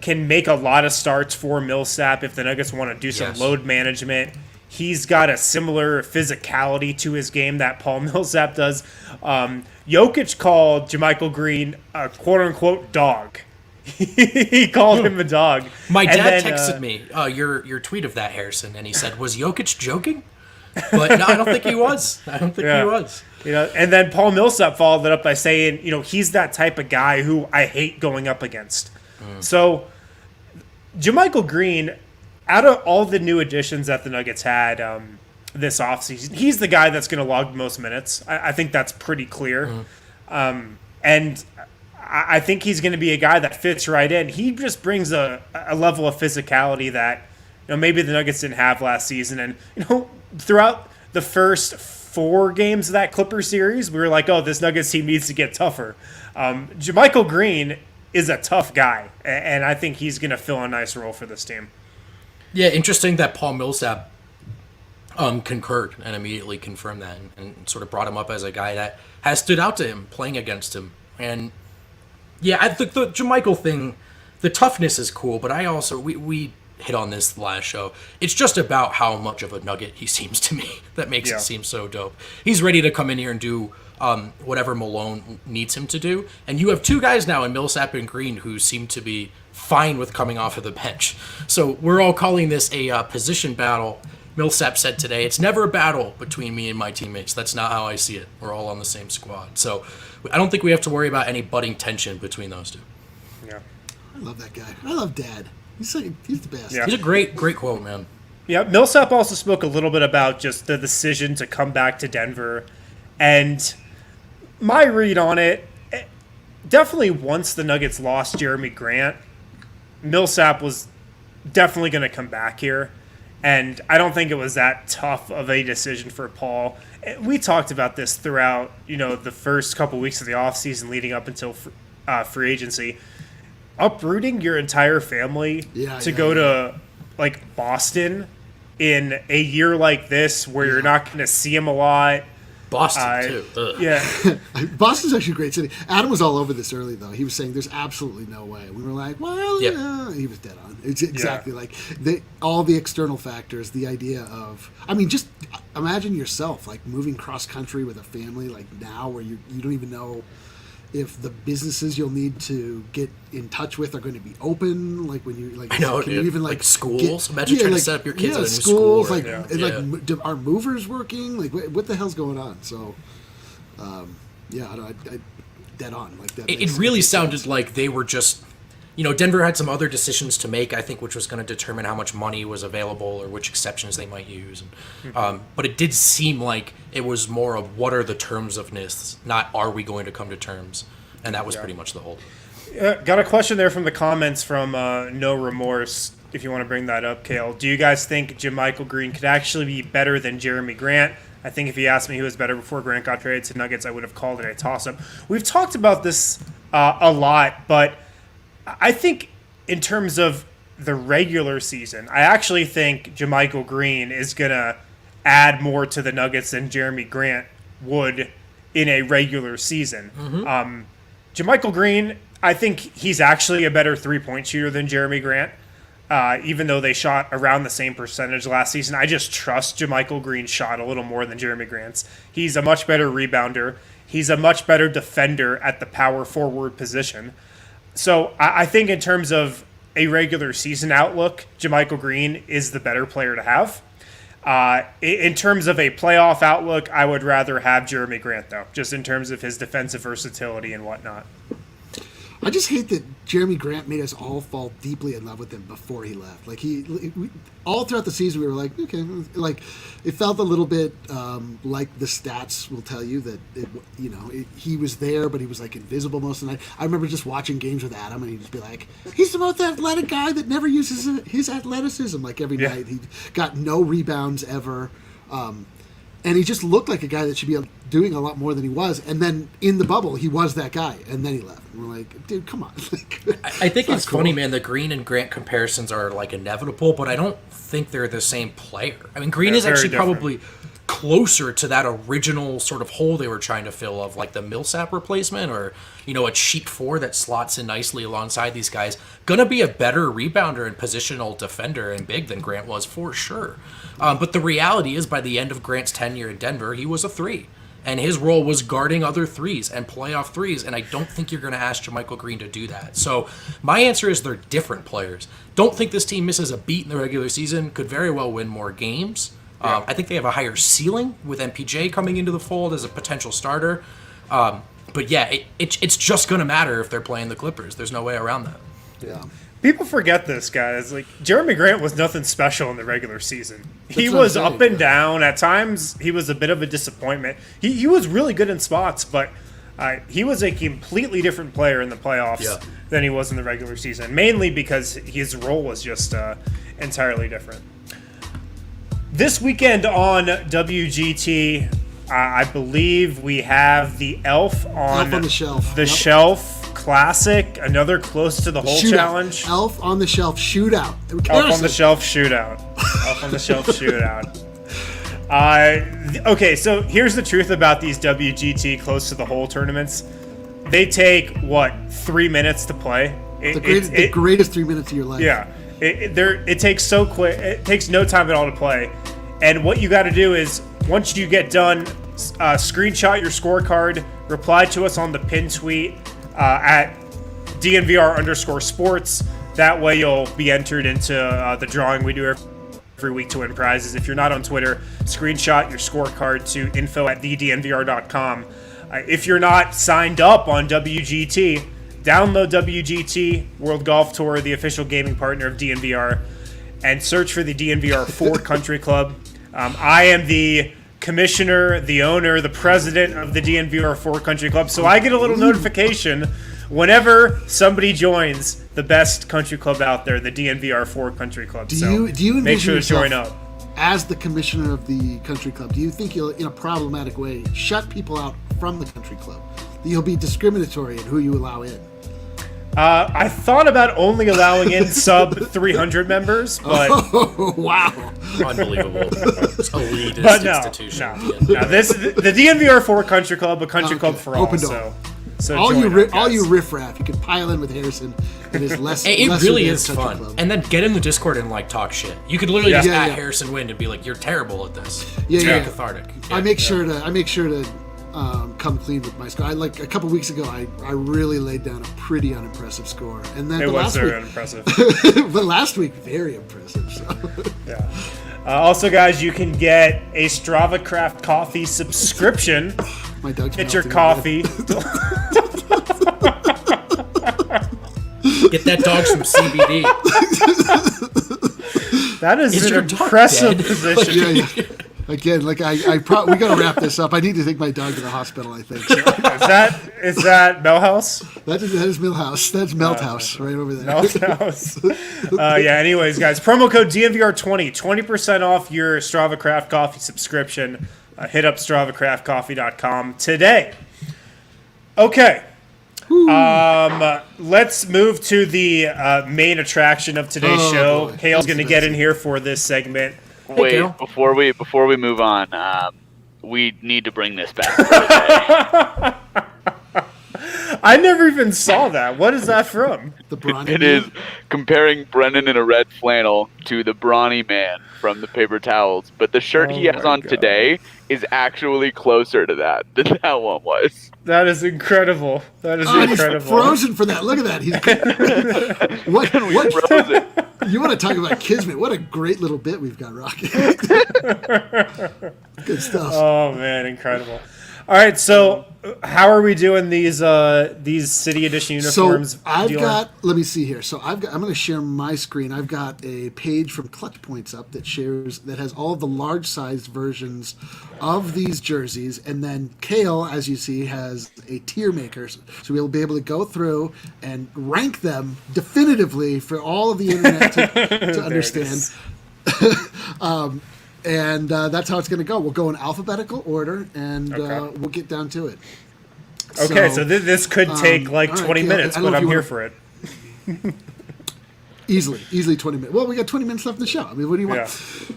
can make a lot of starts for Millsap if the Nuggets want to do some load management. He's got a similar physicality to his game that Paul Millsap does. Jokic called JaMychal Green a quote-unquote dog. He called him a dog. My dad texted me your tweet of that, Harrison, and he said, "Was Jokic joking?" But no, I don't think he was. He was. And then Paul Millsap followed it up by saying, he's that type of guy who I hate going up against. So JaMychal Green, out of all the new additions that the Nuggets had this offseason, he's the guy that's going to log the most minutes. I think that's pretty clear. And I think he's going to be a guy that fits right in. He just brings a level of physicality that maybe the Nuggets didn't have last season. And throughout the first 4 games of that Clippers series, we were like, oh, this Nuggets team needs to get tougher. JaMychal Green is a tough guy, and I think he's going to fill a nice role for this team. Yeah, interesting that Paul Millsap concurred and immediately confirmed that and sort of brought him up as a guy that has stood out to him playing against him. And Yeah, I think the JaMychal thing, the toughness is cool, but I also we hit on this last show. It's just about how much of a nugget he seems to me that makes it seem so dope. He's ready to come in here and do whatever Malone needs him to do. And you have two guys now in Millsap and Green who seem to be fine with coming off of the bench. So we're all calling this a position battle. Millsap said today, it's never a battle between me and my teammates. That's not how I see it. We're all on the same squad. So I don't think we have to worry about any budding tension between those two. Yeah. I love that guy. I love Dad. He's the best. Yeah. He's a great quote, man. Yeah, Millsap also spoke a little bit about just the decision to come back to Denver. And my read on it, definitely once the Nuggets lost Jeremy Grant, Millsap was definitely going to come back here. And I don't think it was that tough of a decision for Paul. We talked about this throughout, the first couple weeks of the offseason leading up until free agency. Uprooting your entire family to go to like Boston in a year like this where you're not going to see him a lot. Boston too. Ugh. Yeah. Boston's actually a great city. Adam was all over this early though. He was saying there's absolutely no way. We were like, well, yeah. He was dead on. It's exactly like all the external factors, the idea of, just imagine yourself like moving cross country with a family like now where you don't even know if the businesses you'll need to get in touch with are going to be open, like when you like, I know, can dude. you even like schools? Imagine trying to set up your kids at a new schools, school. Are movers working? Like, what the hell's going on? So, I dead on. Like that. It really sounded like they were just, Denver had some other decisions to make, I think, which was going to determine how much money was available or which exceptions they might use. But it did seem like it was more of what are the terms of this, not are we going to come to terms. And that was pretty much the whole. Got a question there from the comments from No Remorse, if you want to bring that up, Kale. Do you guys think JaMychal Green could actually be better than Jeremy Grant? I think if you asked me who was better before Grant got traded to Nuggets, I would have called it a toss-up. We've talked about this a lot, but I think in terms of the regular season, I actually think JaMychal Green is going to add more to the Nuggets than Jeremy Grant would in a regular season. JaMychal Green, I think he's actually a better three-point shooter than Jeremy Grant, even though they shot around the same percentage last season. I just trust JaMychal Green's shot a little more than Jeremy Grant's. He's a much better rebounder. He's a much better defender at the power forward position. So I think in terms of a regular season outlook, JaMychal Green is the better player to have. In terms of a playoff outlook, I would rather have Jeremy Grant, though, just in terms of his defensive versatility and whatnot. I just hate that Jeremy Grant made us all fall deeply in love with him before he left. Like all throughout the season, we were like, okay, like it felt a little bit like the stats will tell you that he was there, but he was like invisible most of the night. I remember just watching games with Adam, and he'd just be like, he's the most athletic guy that never uses his athleticism. Like every night, he got no rebounds ever. And he just looked like a guy that should be doing a lot more than he was. And then in the bubble, he was that guy. And then he left. And we're like, dude, come on. I think it's funny, man. The Green and Grant comparisons are like inevitable, but I don't think they're the same player. I mean, Green is actually probably closer to that original sort of hole they were trying to fill of like the Millsap replacement or, a cheap four that slots in nicely alongside these guys. Gonna be a better rebounder and positional defender and big than Grant was for sure. But the reality is by the end of Grant's tenure in Denver, he was a 3. And his role was guarding other threes and playoff threes, and I don't think you're going to ask JaMychal Green to do that. So my answer is they're different players. Don't think this team misses a beat in the regular season. Could very well win more games. I think they have a higher ceiling with MPJ coming into the fold as a potential starter. But yeah, it's just going to matter if they're playing the Clippers. There's no way around that. Yeah. People forget this, guys. Like Jeremy Grant was nothing special in the regular season. He was up and down. At times, he was a bit of a disappointment. He was really good in spots, but he was a completely different player in the playoffs than he was in the regular season, mainly because his role was just entirely different. This weekend on WGT, I believe we have the Elf on the Shelf. The Shelf Classic, another close to the hole challenge. Elf on the Shelf shootout. Elf on the Shelf shootout. Elf on the Shelf shootout. Okay, so here's the truth about these WGT close to the hole tournaments. they take, 3 minutes to play? The greatest 3 minutes of your life. Yeah. It takes so quick. It takes no time at all to play. And what you got to do is, once you get done, screenshot your scorecard, reply to us on the pin tweet at DNVR_sports. That way you'll be entered into the drawing we do every week to win prizes. If you're not on Twitter, screenshot your scorecard to info@thednvr.com. If you're not signed up on WGT, download WGT World Golf Tour, the official gaming partner of DNVR, and search for the DNVR 4 Country Club. I am the commissioner, the owner, the president of the DNVR 4 Country Club, so I get a little notification whenever somebody joins the best country club out there, the DNVR 4 Country Club. Do you envision make sure to yourself join up. As the commissioner of the country club? Do you think you'll, in a problematic way, shut people out from the country club? That you'll be discriminatory in who you allow in? I thought about only allowing in sub 300 members, but oh, wow, unbelievable! Elitist but no, institution. No. The DNVR 4 Country Club, a country club for all. Open door. So all you riffraff, you can pile in with Harrison. It is less. It really is fun. Club. And then get in the Discord and talk shit. You could literally just add Harrison Wind and be like, "You're terrible at this." It's very cathartic. I make sure to come clean with my score. A couple weeks ago, I really laid down a pretty unimpressive score, and then it was very unimpressive. But last week, very impressive. So. Yeah. Also, guys, you can get a Strava Craft coffee subscription. My dog's get your coffee. Get that dog some CBD. That is an impressive position. Yeah. Again, we gotta wrap this up. I need to take my dog to the hospital, I think. So. Is that Melhouse? That is Millhouse. That's Melthouse right over there. Melthouse. Anyways, guys, promo code DNVR20, 20% off your Strava Craft Coffee subscription. Hit up StravaCraftCoffee.com today. Okay. Let's move to the main attraction of today's show. Boy. Kale's going to get in here for this segment. Wait, before we move on, we need to bring this back for a day. I never even saw that. What is that from? The Brawny It is comparing Brennan in a red flannel to the Brawny Man from the paper towels, but the shirt he has on today is actually closer to that than that one was. That is incredible. Incredible. He's frozen for that. Look at that. He's what? Frozen. You want to talk about Kismet? What a great little bit we've got, Rocky. Good stuff. Oh man, incredible. All right, so how are we doing these City Edition uniforms? So let me see here. So I'm going to share my screen. I've got a page from Clutch Points up that has all of the large sized versions of these jerseys, and then Kale, as you see, has a tier maker, so we'll be able to go through and rank them definitively for all of the internet to understand. And that's how it's going to go. We'll go in alphabetical order, and we'll get down to it. Okay, so this could take 20 minutes, but I'm here for it. Easily 20 minutes. Well, we got 20 minutes left in the show. I mean, what do you want?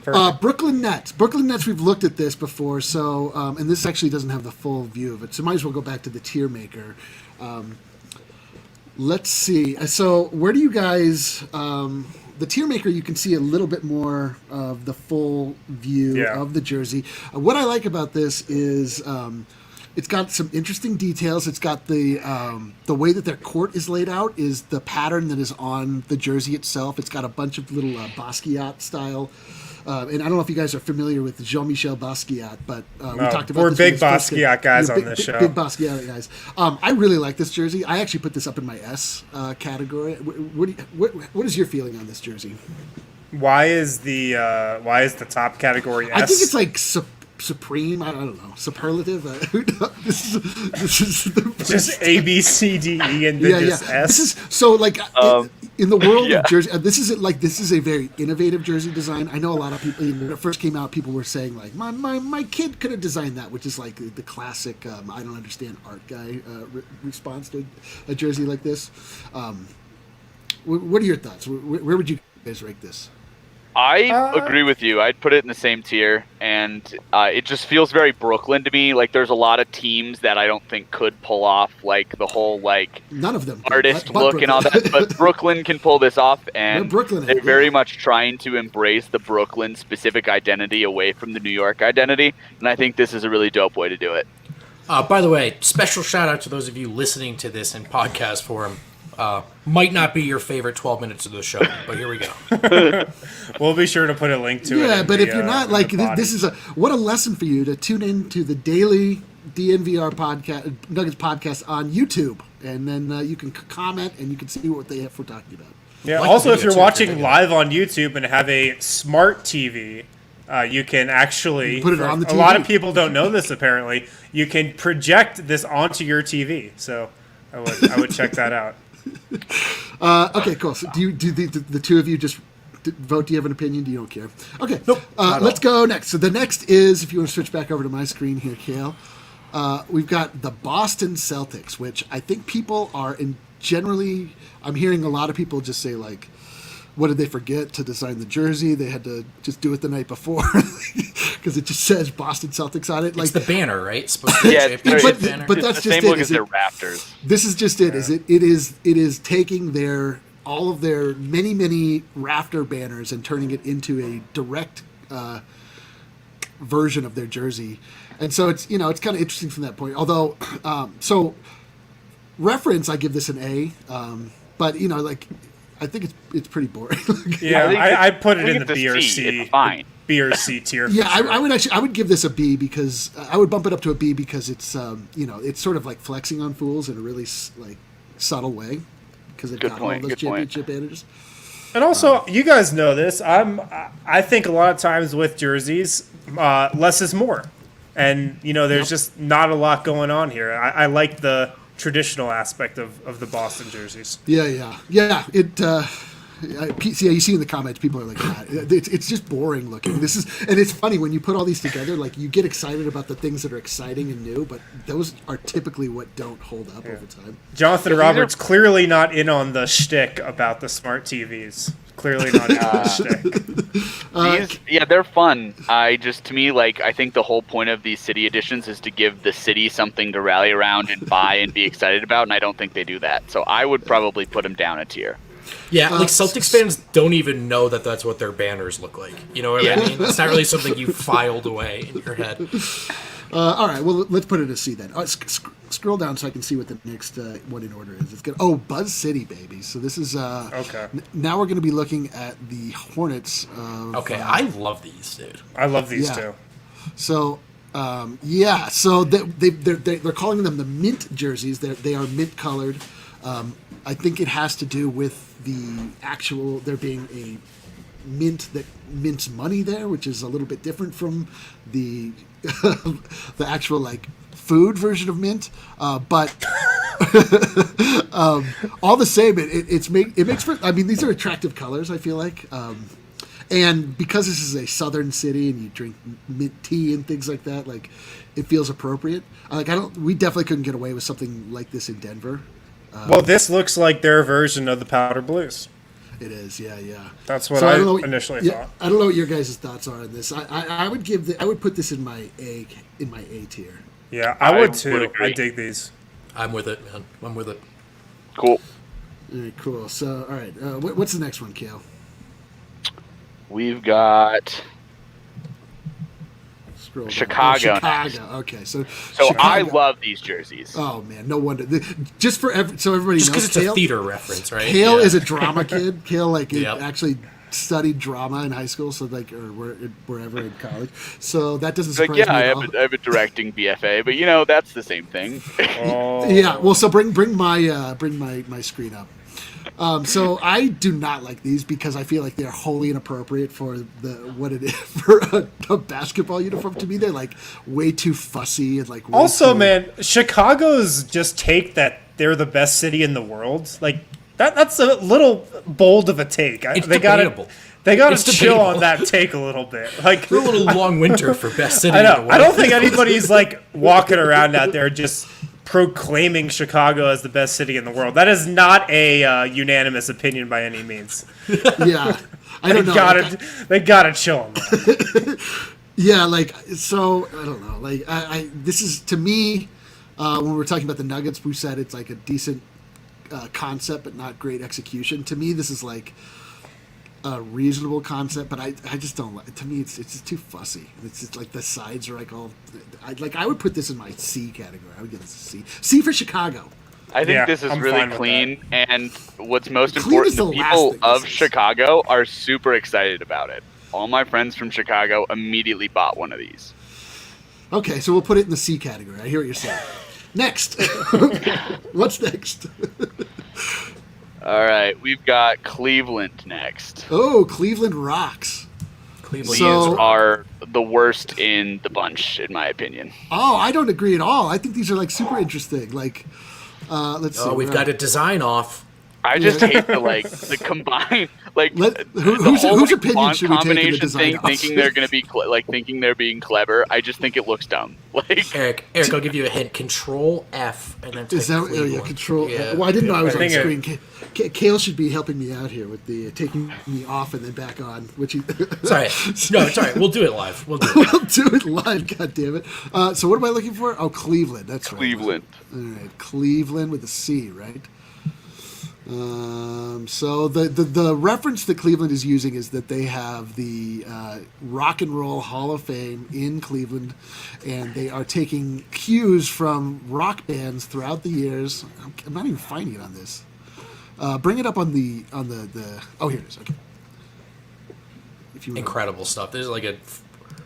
Yeah, Brooklyn Nets. We've looked at this before, so and this actually doesn't have the full view of it, so might as well go back to the tier maker. Let's see. So where do you guys... the tier maker, you can see a little bit more of the full view of the jersey. What I like about this is it's got some interesting details. It's got the way that their court is laid out is the pattern that is on the jersey itself. It's got a bunch of little Basquiat style. And I don't know if you guys are familiar with Jean-Michel Basquiat, but we talked about we're this. Big Basquiat guys on this show. Big Basquiat guys. I really like this jersey. I actually put this up in my S category. What is your feeling on this jersey? Why is the top category S? I think it's like supreme. I don't know. Superlative. This is just A, B, C, D, E, and then just S. This is so like in the world of jersey. This is a very innovative jersey design. I know a lot of people when it first came out, people were saying like my kid could have designed that, which is like the classic I don't understand art guy response to a jersey like this. What are your thoughts? Where would you guys rank this? I agree with you. I'd put it in the same tier, and it just feels very Brooklyn to me. Like there's a lot of teams that I don't think could pull off like the whole like none of them artist but look Brooklyn. and all that, but Brooklyn can pull this off, and they're very much trying to embrace the Brooklyn specific identity away from the New York identity, and I think this is a really dope way to do it. By the way, special shout out to those of you listening to this in podcast form. Might not be your favorite 12 minutes of the show, but here we go. We'll be sure to put a link to it. Yeah, but if you're not like this is what a lesson for you to tune in to the daily DNVR podcast Nuggets podcast on YouTube, and then you can comment and you can see what they have for talking about. Yeah. Also, if you're watching live on YouTube and have a smart TV, you can actually put it on the TV. A lot of people don't know this. Apparently, you can project this onto your TV. So I would check that out. Okay, cool. So do the two of you just vote? Do you have an opinion? Do you don't care? Okay, nope. Let's go next. So the next is, if you want to switch back over to my screen here, Kale, we've got the Boston Celtics, which I think people are generally. I'm hearing a lot of people just say like, what did they forget to design the jersey? They had to just do it the night before because it just says Boston Celtics on it. Like it's the banner, right? But that's the just same it. look as their rafters. This is just it. Yeah. It is taking all of their many rafter banners and turning it into a direct version of their jersey, and so it's kind of interesting from that point. Although, so reference, I give this an A, but I think it's pretty boring. Yeah, I put it in the B or C. It's fine. B or C tier. Yeah, sure. I would give this a B because I would bump it up to a B because it's it's sort of like flexing on fools in a really like subtle way because they've got all those championship advantages. And also, you guys know this. I think a lot of times with jerseys, less is more, and there's just not a lot going on here. I like the traditional aspect of the Boston jerseys. Yeah. You see in the comments, people are like, it's just boring looking. And it's funny when you put all these together, like you get excited about the things that are exciting and new, but those are typically what don't hold up over time. Jonathan Roberts clearly not in on the shtick about the smart TVs. Clearly not in on the shtick. They're fun. I think the whole point of these city editions is to give the city something to rally around and buy and be excited about, and I don't think they do that. So I would probably put them down a tier. Yeah, like Celtics fans don't even know that that's what their banners look like. You know what I mean? It's not really something you filed away in your head. All right, well, let's put it a C then. Scroll down so I can see what the next one in order is. It's good. Oh, Buzz City, baby. So this is okay. Now we're going to be looking at the Hornets. Okay, I love these, dude. I love these too. So so they're calling them the mint jerseys. They are mint colored. I think it has to do with there being a mint that mints money there, which is a little bit different from the the actual like food version of mint. But all the same, it makes for. I mean, these are attractive colors. I feel like. And because this is a southern city and you drink mint tea and things like that, like it feels appropriate. We definitely couldn't get away with something like this in Denver. Well, this looks like their version of the Powder Blues. It is, yeah. That's what I initially thought. I don't know what your guys' thoughts are on this. I would put this in my A tier. Yeah, I would too. I dig these. I'm with it, man. I'm with it. Cool. All right, cool. So, all right, what's the next one, Kale? We've got Chicago. Okay, so Chicago. I love these jerseys. Oh man, no wonder. Just for so everybody just knows, because it's a theater reference, right? Kale is a drama kid. Kale actually studied drama in high school, so or wherever in college. So that doesn't surprise me at all. I have a directing BFA, but that's the same thing. Oh. Yeah. Well, so bring my screen up. So I do not like these because I feel like they're wholly inappropriate for what it is for a basketball uniform. To me, they're like way too fussy and like. Man, Chicago's just take that they're the best city in the world. Like that's a little bold of a take. They got to chill on that take a little bit. Like it's a little long winter for best city. I know. I don't think anybody's like walking around out there just proclaiming Chicago as the best city in the world. That is not a unanimous opinion by any means. Yeah, I don't know. They gotta chill on that. Yeah, so I don't know. This is, to me, when we're talking about the Nuggets, we said it's like a decent concept, but not great execution. To me, this is like a reasonable concept, but I just don't like. To me, it's just too fussy. It's just like the sides are like all. I would put this in my C category. I would give this a C. C for Chicago. I think this is really clean, and what's most important, the people of Chicago are super excited about it. All my friends from Chicago immediately bought one of these. Okay, so we'll put it in the C category. I hear what you're saying. Next. What's next? All right, we've got Cleveland next. Oh, Cleveland rocks. Cleveland are the worst in the bunch, in my opinion. Oh, I don't agree at all. I think these are super interesting. Let's see. Oh, we've got a design off. I just hate the combined whose opinion should we take in the design off? Thinking they're going to be thinking they're being clever. I just think it looks dumb. Eric, I'll give you a hint. Control F and then is that Control? Yeah. Well, I didn't know I was on screen. Kale should be helping me out here with the taking me off and then back on. Which he sorry, we'll do it live. We'll do it live. God damn it! So what am I looking for? Oh, Cleveland. That's Cleveland. Right. All right, Cleveland with a C, right? So the reference that Cleveland is using is that they have the Rock and Roll Hall of Fame in Cleveland, and they are taking cues from rock bands throughout the years. I'm not even finding it on this. Bring it up on the oh, here it is. Okay. If you incredible stuff. There's like a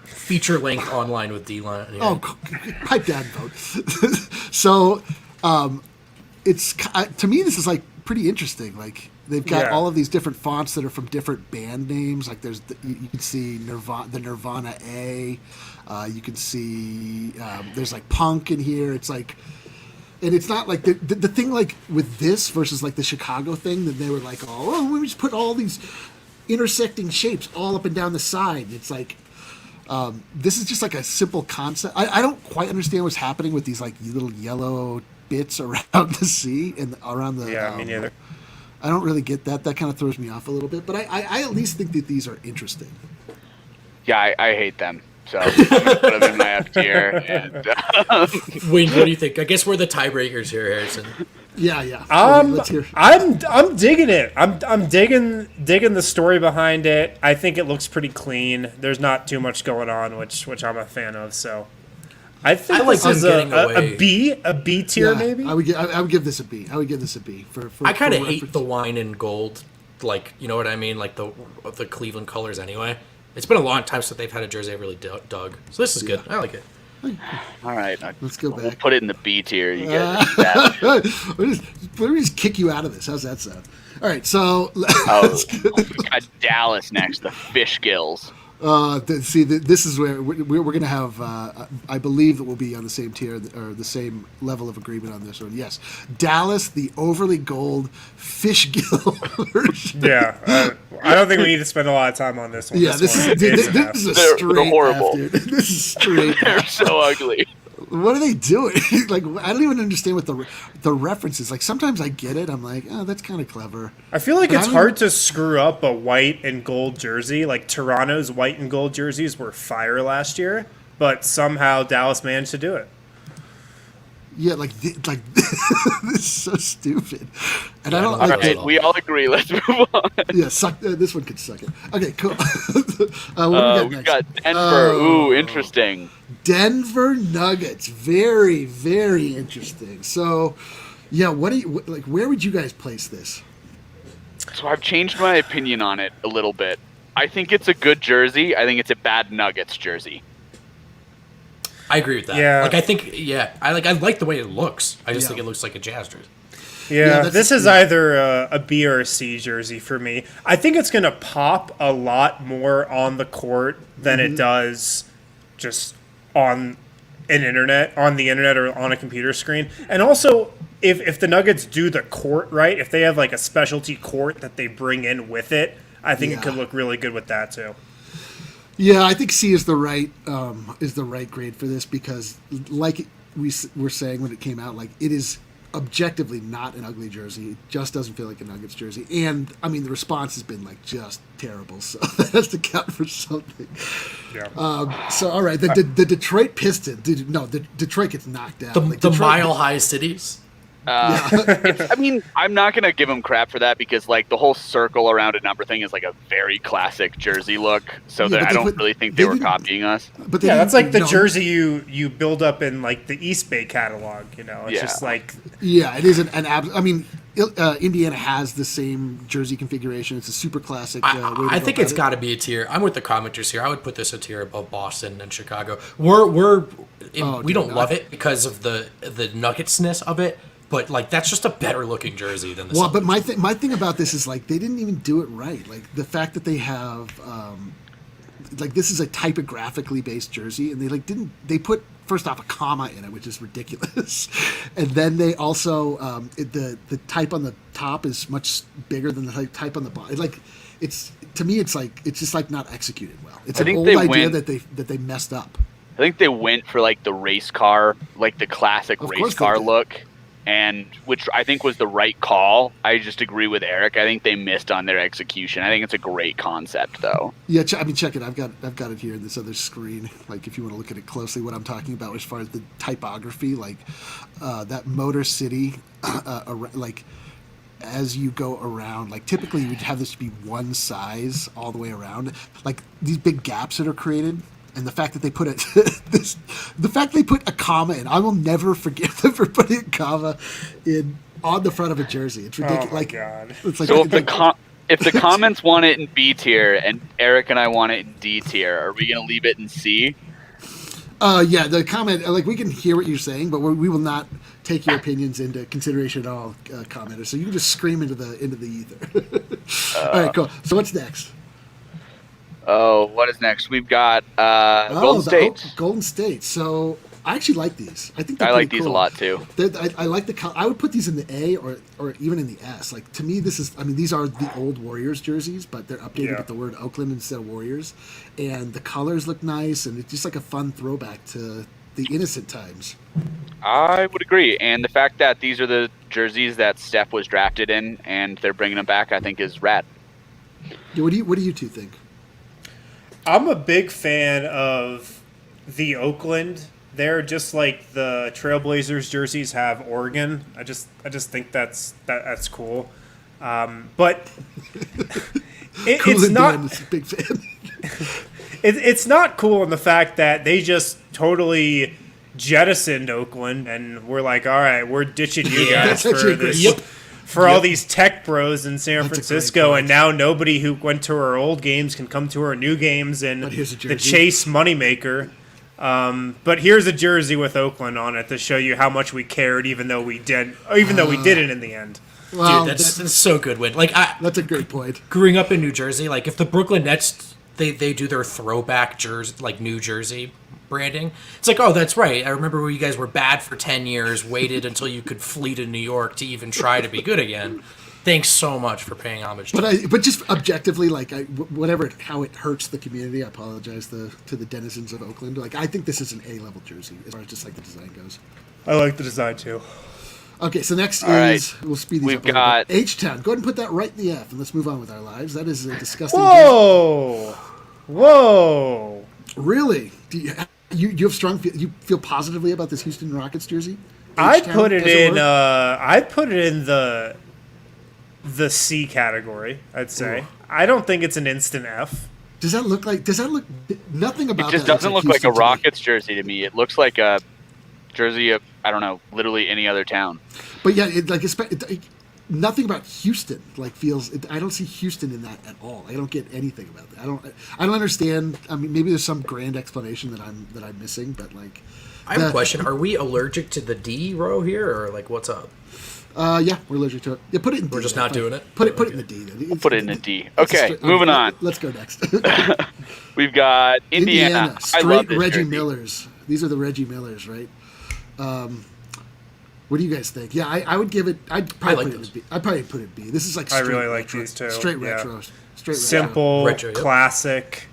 feature length online with D-Line. Yeah. Oh, pipe down, vote. So it's to me this is pretty interesting. They've got all of these different fonts that are from different band names. There's you can see the Nirvana A. You can see there's punk in here. It's and it's not the thing with this versus the Chicago thing that they were we just put all these intersecting shapes all up and down the side. It's this is just a simple concept. I don't quite understand what's happening with these little yellow bits around the C and around the me neither. I don't really get that. That kind of throws me off a little bit, but I at least think that these are interesting. Yeah, I hate them. So I'm gonna put them in my F tier. And, Wayne, what do you think? I guess we're the tiebreakers here, Harrison. Yeah. Let's hear. I'm digging it. I'm digging the story behind it. I think it looks pretty clean. There's not too much going on, which I'm a fan of. So I think this is a B tier maybe. I would give this a B. I would give this a B for I kind of hate the wine and gold, you know what I mean, the Cleveland colors anyway. It's been a long time since they've had a jersey I really dug. So this is good. I like it. All right, let's go back. We'll put it in the B tier. You guys let me just kick you out of this. How's that sound? All right, so we got Dallas next. The Fish Gills. This is where we're going to have. I believe that we'll be on the same tier or the same level of agreement on this one. Yes, Dallas, the overly gold fish gill version. Yeah, I don't think we need to spend a lot of time on this one. Yeah, this is a straight horrible. F, dude. This is straight. They're so ugly. What are they doing? I don't even understand what the reference is. Sometimes I get it. I'm oh, that's kind of clever. I feel it's hard to screw up a white and gold jersey. Toronto's white and gold jerseys were fire last year, but somehow Dallas managed to do it. Yeah, this is so stupid. And I don't. All right, we all agree. Let's move on. Yeah, this one could suck it. Okay, cool. We've got Denver. Ooh, interesting. Denver Nuggets, very, very interesting. So, yeah, what do you where would you guys place this? So I've changed my opinion on it a little bit. I think it's a good jersey. I think it's a bad Nuggets jersey. I agree with that. Yeah. I think, I like the way it looks. I just think it looks like a Jazz jersey. Yeah, this is either a B or a C jersey for me. I think it's going to pop a lot more on the court than it does just on the internet or on a computer screen. And also, if the Nuggets do the court right, if they have a specialty court that they bring in with it, I think it could look really good with that too. Yeah, I think C is the right grade for this because we were saying when it came out, like, it is objectively not an ugly jersey. It just doesn't feel like a Nuggets jersey. And, I mean, the response has been, like, just terrible. So that has to count for something. Yeah. So, all right, the Detroit Pistons. The Detroit gets knocked out. The Mile High Cities. I mean, I'm not going to give them crap for that because, like, the whole circle around a number thing is, like, a very classic jersey look. So I don't really think they were copying us. But that's like the jersey you build up in, like, the East Bay catalog, you know? It's just like... Yeah, it is I mean, Indiana has the same jersey configuration. It's a super classic. I think it's got to be a tier. I'm with the commenters here. I would put this a tier above Boston and Chicago. We don't love it because of the nuggetsness of it. But, like, that's just a better looking jersey than the Celtics. But my thing about this is, like, they didn't even do it right. Like, the fact that they have, like, this is a typographically based jersey, and they put, first off, a comma in it, which is ridiculous. And then they also, the type on the top is much bigger than the type on the bottom. Like, to me, it's just, like, not executed well. It's an old idea that they messed up. I think they went for, like, the race car, like, the classic race car look. And which I think was the right call. I just agree with Eric. I think they missed on their execution. I think it's a great concept, though. Yeah, I mean, check it. I've got it here in this other screen. Like, if you want to look at it closely, what I'm talking about as far as the typography, like that Motor City, like as you go around, like typically you'd have this to be one size all the way around. Like these big gaps that are created. And the fact that they put a comma in, I will never forgive them for putting a comma in on the front of a jersey. It's ridiculous. Oh my God. It's like, so if the comments want it in B tier and Eric and I want it in D tier, are we going to leave it in C? Yeah, the comment, like, we can hear what you're saying, but we will not take your opinions into consideration at all, commenters. So you can just scream into the ether. All right, cool. So what's next? Oh, what is next? We've got Golden State. Golden State. So I actually like these. I think I like these a lot too. I like the. I would put these in the A or even in the S. Like, to me, this is. I mean, these are the old Warriors jerseys, but they're updated with the word Oakland instead of Warriors, and the colors look nice, and it's just like a fun throwback to the innocent times. I would agree, and the fact that these are the jerseys that Steph was drafted in, and they're bringing them back, I think is rad. Yeah, what do you two think? I'm a big fan of the Oakland. They're just like the Trailblazers jerseys have Oregon. I just think that's cool. But it's not big fan. It's not cool in the fact that they just totally jettisoned Oakland, and we're like, all right, we're ditching you guys for this. For all these tech bros in San Francisco, and now nobody who went to our old games can come to our new games, and the Chase moneymaker. But here's a jersey with Oakland on it to show you how much we cared, even though we didn't in the end. Well, dude, that's so good. That's a great point. Growing up in New Jersey, like if the Brooklyn Nets they do their throwback jersey, like New Jersey branding, it's like, oh, that's right. I remember when you guys were bad for 10 years, waited until you could flee to New York to even try to be good again. Thanks so much for paying homage. But just objectively, like, how it hurts the community. I apologize to the denizens of Oakland. Like, I think this is an A-level jersey as far as just like the design goes. I like the design too. Okay, so next we'll speed these We've up a little got bit. H-Town. Go ahead and put that right in the F, and let's move on with our lives. That is a disgusting. Whoa! Really? Do you have strong? You feel positively about this Houston Rockets jersey? I put it in the C category. I'd say. Ooh. I don't think it's an instant F. Does that look nothing about it? Just that doesn't look like a Rockets jersey to me. It looks like a jersey of, I don't know, literally any other town. But yeah, nothing about Houston feels. I don't see Houston in that at all. I don't get anything about that. I don't understand. I mean, maybe there's some grand explanation that I'm missing, but like. I have a question. Are we allergic to the D row here, or like what's up? Yeah, we're allergic to it. Yeah, put it in D. We're just not doing it? Put it in the D. Then. Put it in the D. Okay, moving on. Let's go next. We've got Indiana. Straight I love this Reggie jersey. Millers. These are the Reggie Millers, right? What do you guys think? Yeah, I would give it. I'd probably put it in B. I'd probably put it in B. This is like. I really like these too. Straight retro. Straight simple, retro, classic.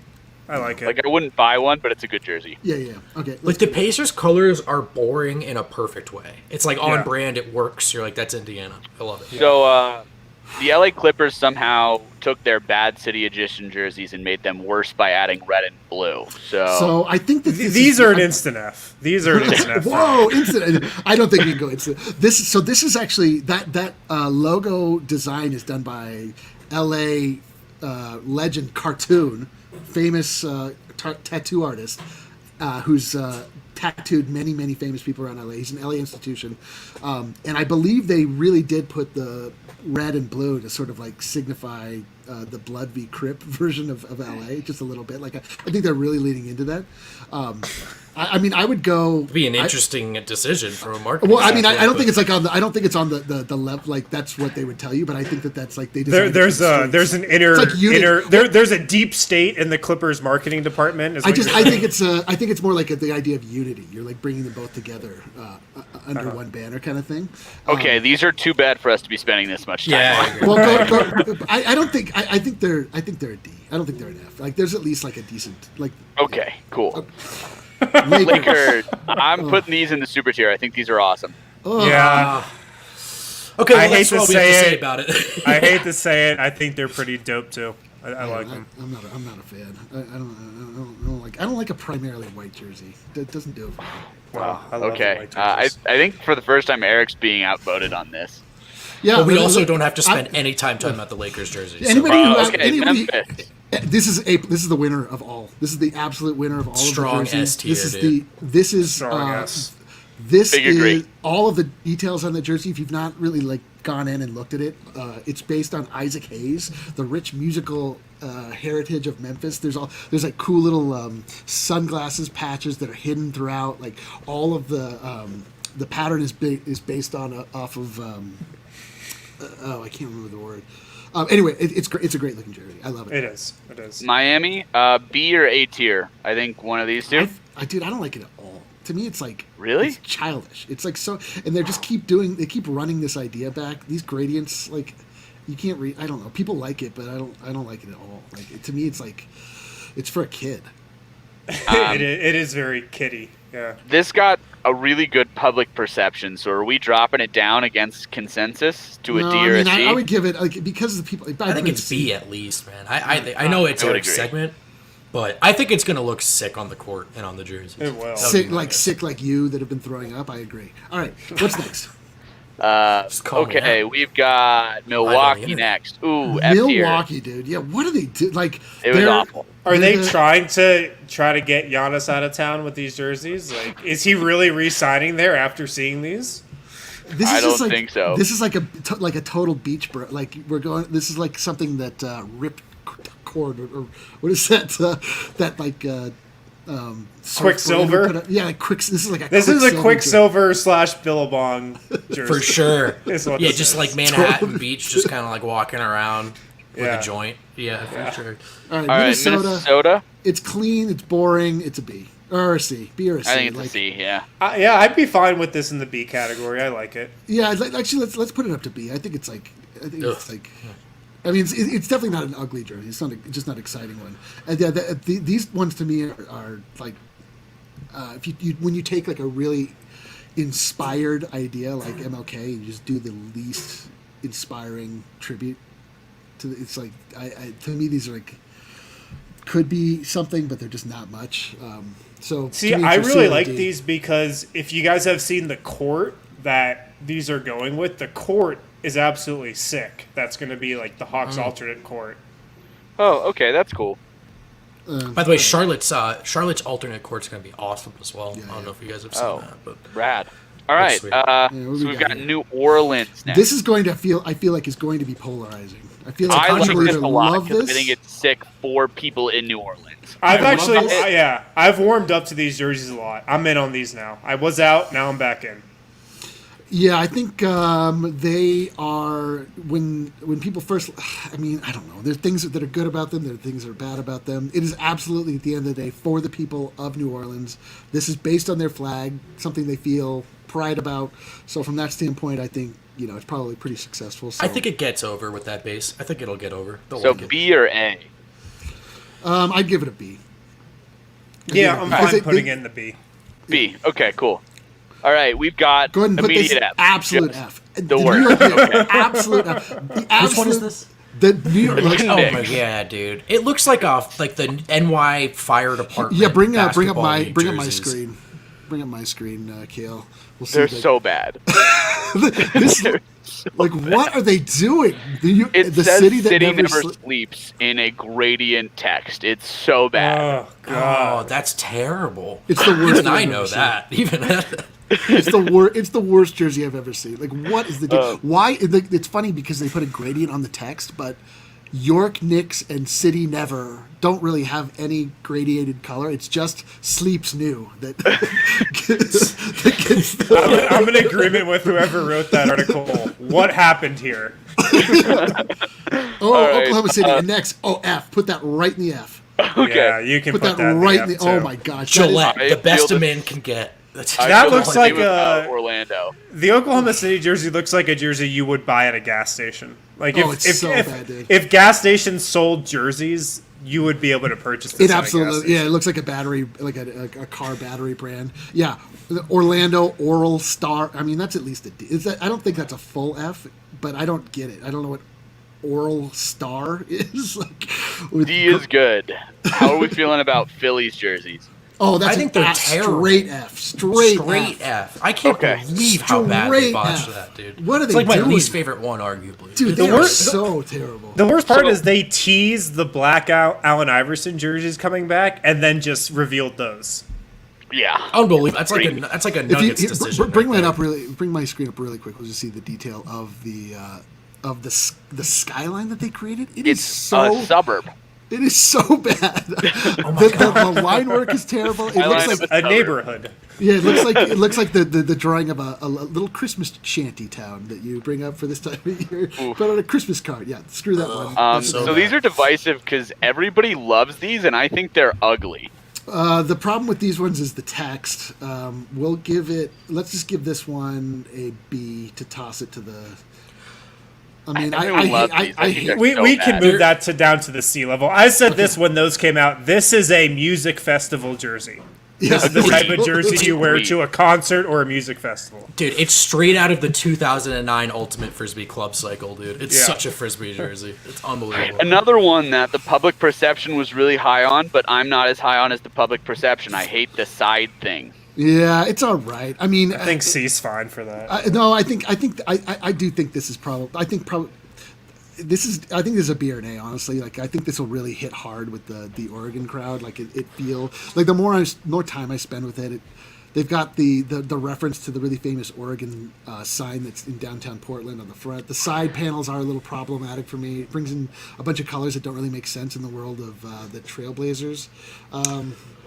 I like it. Like, I wouldn't buy one, but it's a good jersey. Yeah. Okay. Like, the Pacers colors are boring in a perfect way. It's like on Yeah. brand, it works. You're like, that's Indiana. I love it. So, the LA Clippers somehow took their bad City Edition jerseys and made them worse by adding red and blue. So I think that These are an instant F. These are an instant F. Whoa, instant! I don't think we can go instant. This is actually that logo design is done by L.A. Legend Cartoon, famous tattoo artist, who's tattooed many famous people around LA. He's an LA institution, and I believe they really did put the red and blue to sort of like signify the Blood v Crip version of LA, just a little bit. Like I think they're really leaning into that. I mean, I would go. It'd be an interesting decision from a marketing. Well, I mean, I don't think it's like on the. I don't think it's on the level. Like that's what they would tell you, but I think that's like they. There's an inner there's a deep state in the Clippers marketing department. I think it's more like the idea of unity. You're like bringing them both together under one banner kind of thing. Okay, these are too bad for us to be spending this much time. Yeah. on. Well, I don't think. I think they're a D. I don't think they're an F. Like there's at least like a decent like. Okay, cool. Lakers. Lakers. I'm putting these in the super tier. I think these are awesome. Yeah. Okay, well, I hate that's to all we have to say say it. about it. I hate to say it. I think they're pretty dope too. I like them. I'm not a fan. I don't like a primarily white jersey. That doesn't do it for me. Wow. I love the Okay, white I jerseys. think for the first time, Eric's being outvoted on this. Yeah, But we but also don't have to spend any time talking about the Lakers jerseys. so- Anybody who Okay, Memphis. this is the winner of all. This is the absolute winner of all Strong of the jerseys. S tier, This is dude. this is Strong S. this Big is agree. all of the details on the jersey. If you've not really like gone in and looked at it, it's based on Isaac Hayes, the rich musical heritage of Memphis. There's like cool little sunglasses patches that are hidden throughout. Like all of the pattern is based on off of I can't remember the word. Anyway, it's a great looking jersey. I love it. It is. Miami, B or A tier? I think one of these two. I don't like it at all. To me, it's like Really? it's childish. It's like so, and they just keep running this idea back. These gradients, like you can't read. I don't know. People like it, but I don't like it at all. Like to me, it's like it's for a kid. It is very kiddie. Yeah. This got a really good public perception. So are we dropping it down against consensus to a D or a C? I would give it like because of the people. I think it's B at least, man. I know it's I would Eric's agree. segment, but I think it's going to look sick on the court and on the jerseys. It will. sick like you that have been throwing up. I agree. All right, what's next? Just call me Okay, out. we've got Milwaukee next. Ooh, F tier. Milwaukee, dude. Yeah, what do they do? Like It was they're- awful. Are they the- trying to get Giannis out of town with these jerseys? Like, is he really re-signing there after seeing these? This I is just don't like, think so. This is like a total beach bro. Like we're going. This is like something that Rip Cord or what is that? That like Quicksilver? Yeah, like quick. This is like a. This is a Quicksilver Quicksilver / Billabong jersey. For sure. Is what Yeah, this just is. like Manhattan Beach, just kind of like walking around with Yeah. a joint. Yeah, for sure. All right, All right, Minnesota. It's clean. It's boring. It's a B or a C. B or a C. I think it's like, a C, yeah. Yeah, I'd be fine with this in the B category. I like it. Yeah, actually, let's put it up to B. I think it's like. I think it's Ugh. like. I mean, it's definitely not an ugly jersey. It's just not an exciting one. And yeah, these ones to me are like, if you when you take like a really inspired idea like MLK and you just do the least inspiring tribute to it's like to me these are like could be something, but they're just not much. So See, to me, I it's a really C or a like D. these because if you guys have seen the court that these are going with, the court is absolutely sick. That's going to be like the Hawks' alternate court. Oh, okay, that's cool. By the way, Charlotte's alternate court's going to be awesome as well. I don't know if you guys have seen that, but Rad. All right, sweet. what so do we we've got got here? New Orleans next. This is going to I feel like is going to be polarizing. I feel like I like people this either a lot love because this. I think it's sick for people in New Orleans. I've actually, this. I've warmed up to these jerseys a lot. I'm in on these now. I was out, now I'm back in. Yeah, I think they are when people first. I mean, I don't know. There's things that are good about them. There are things that are bad about them. It is absolutely at the end of the day for the people of New Orleans. This is based on their flag, something they feel pride about. So from that standpoint, I think it's probably pretty successful. So. I think it gets over with that base. I think it'll get over. They'll So like it. B or A? I'd give it a B. Yeah, I'm fine putting in the B. B. Okay, cool. All right, we've got Go ahead and put this immediate F. absolute Just F. The worst. Okay. Absolute F. Which one is this? The New York. The Oh Knicks. my yeah, dude! It looks like the NY Fire Department. Yeah, bring up basketball my league jerseys. jerseys. Bring up my screen, Kale. We'll see. They're so bad. This, like, what are they doing? It The says city that city never never sleeps in a gradient text. It's so bad. Oh, Oh, God. that's terrible. It's the worst. Even thing I I've know ever seen. that. Even It's the worst jersey I've ever seen. Like, what is the deal? Why? It's funny because they put a gradient on the text, but York Knicks and City Never don't really have any gradiated color. It's just Sleeps New that gets the, I'm in agreement with whoever wrote that article. What happened here? Oklahoma City. And next, F. Put that right in the F. Okay. Yeah, you can Put put that in right the in F, the. too. Oh my gosh. that is- Gillette, I the best feel a the- man can get. That's I That feel looks the same like about a- Orlando. The Oklahoma City jersey looks like a jersey you would buy at a gas station. Like it's so bad, dude. if gas stations sold jerseys, you would be able to purchase this. It at a gas absolutely, station. yeah. It looks like a battery, like a car battery brand. Yeah, the Orlando Oral Star. I mean, that's at least a D. I don't think that's a full F, but I don't get it. I don't know what Oral Star is. Like, D is good. How are we feeling about Phillies jerseys? Oh, that's I think they're terrible. straight F. Straight F. I can't Okay. believe how bad they Straight botched F. that, dude. What are It's they like my doing? least favorite one, arguably. Dude, It's they are worst- so terrible. The worst part So- is they teased the blackout Allen Iverson jerseys coming back, and then just revealed those. Yeah. unbelievable. That's like a If you Nuggets decision. bring right that there. up really, bring my screen up really quick. We'll just see the detail of the skyline that they created. It is It's so a suburb. It is so bad. Oh the line work is terrible. It looks line like A neighborhood. yeah, it looks like the drawing of a little Christmas shanty town that you bring up for this time of year. But on a Christmas card, yeah. Screw that one. So these are divisive because everybody loves these, and I think they're ugly. The problem with these ones is the text. We'll give it. Let's just give this one a B to toss it to the. I mean, Everyone loves I these. I think hate. they're We so can bad. move that to down to the sea level. I said this when those came out. This is a music festival jersey. This is the type of jersey you wear to a concert or a music festival. Dude, it's straight out of the 2009 Ultimate Frisbee Club cycle, dude. It's Yeah. such a Frisbee jersey. It's unbelievable. Another one that the public perception was really high on, but I'm not as high on as the public perception. I hate the side thing. Yeah, it's all right. I mean, I think C's fine for that. I do think this is probably. I think this is a B or an A, honestly. Like, I think this will really hit hard with the Oregon crowd. Like, it feel like the more time I spend with it, they've got the reference to the really famous Oregon sign that's in downtown Portland on the front. The side panels are a little problematic for me. It brings in a bunch of colors that don't really make sense in the world of the Trailblazers.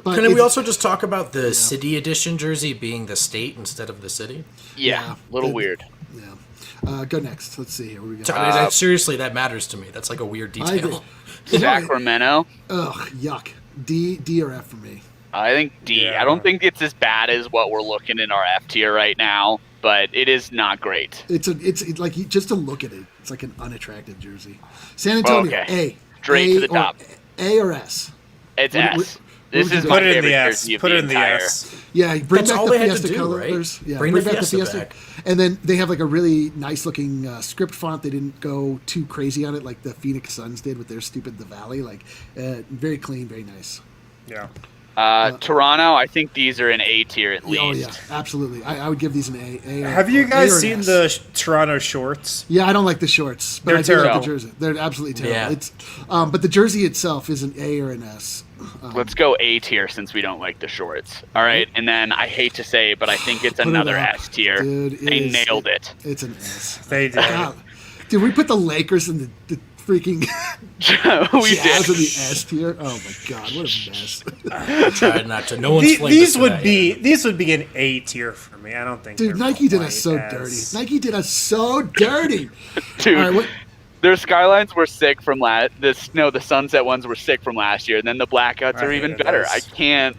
But Can we it's- also just talk about the city edition jersey being the state instead of the city? Yeah, a little weird. Yeah. Go next. Let's see here. What we So, got? I mean, seriously, that matters to me. That's like a weird I agree. detail. Sacramento. Ugh, yuck. D or F for me. I think D. Yeah. I don't think it's as bad as what we're looking in our F tier right now, but it is not great. It's like just to look at it, it's like an unattractive jersey. San Antonio, Okay. A. Straight A to the or- top. A or S? It's What- S. what This would you is do? my Put it in favorite the S. jersey of Put the it in the entire. S. Yeah, bring That's back all the they had to Fiesta do, colors. right? Yeah, Bring the back Fiesta back. And then they have like a really nice looking script font. They didn't go too crazy on it like the Phoenix Suns did with their stupid The Valley. Like, very clean, very nice. Yeah. Toronto, I think these are an A tier at least. Oh yeah, absolutely. I would give these an A. Have you or guys an seen S. the Toronto shorts? Yeah, I don't like the shorts, but They're I do like terrible. the jersey. They're absolutely terrible. Yeah. It's, but the jersey itself is an A or an S. Let's go A tier since we don't like the shorts. All right, and then I hate to say it, but I think it's Put it another up. S tier. Dude, it They is- nailed it. It's an S. They did. God. Dude, we put the Lakers in the freaking we Jazz in did. the S tier. Oh my God, what a mess! I tried not to. No one's These flamed us would for be that these would be an A tier for me. I don't think. Dude, they're Nike did quite us so as- dirty. Nike did us so dirty. Dude, All right, what? their skylines were sick from the sunset ones were sick from last year, and then the blackouts I are even hated better. those. I can't.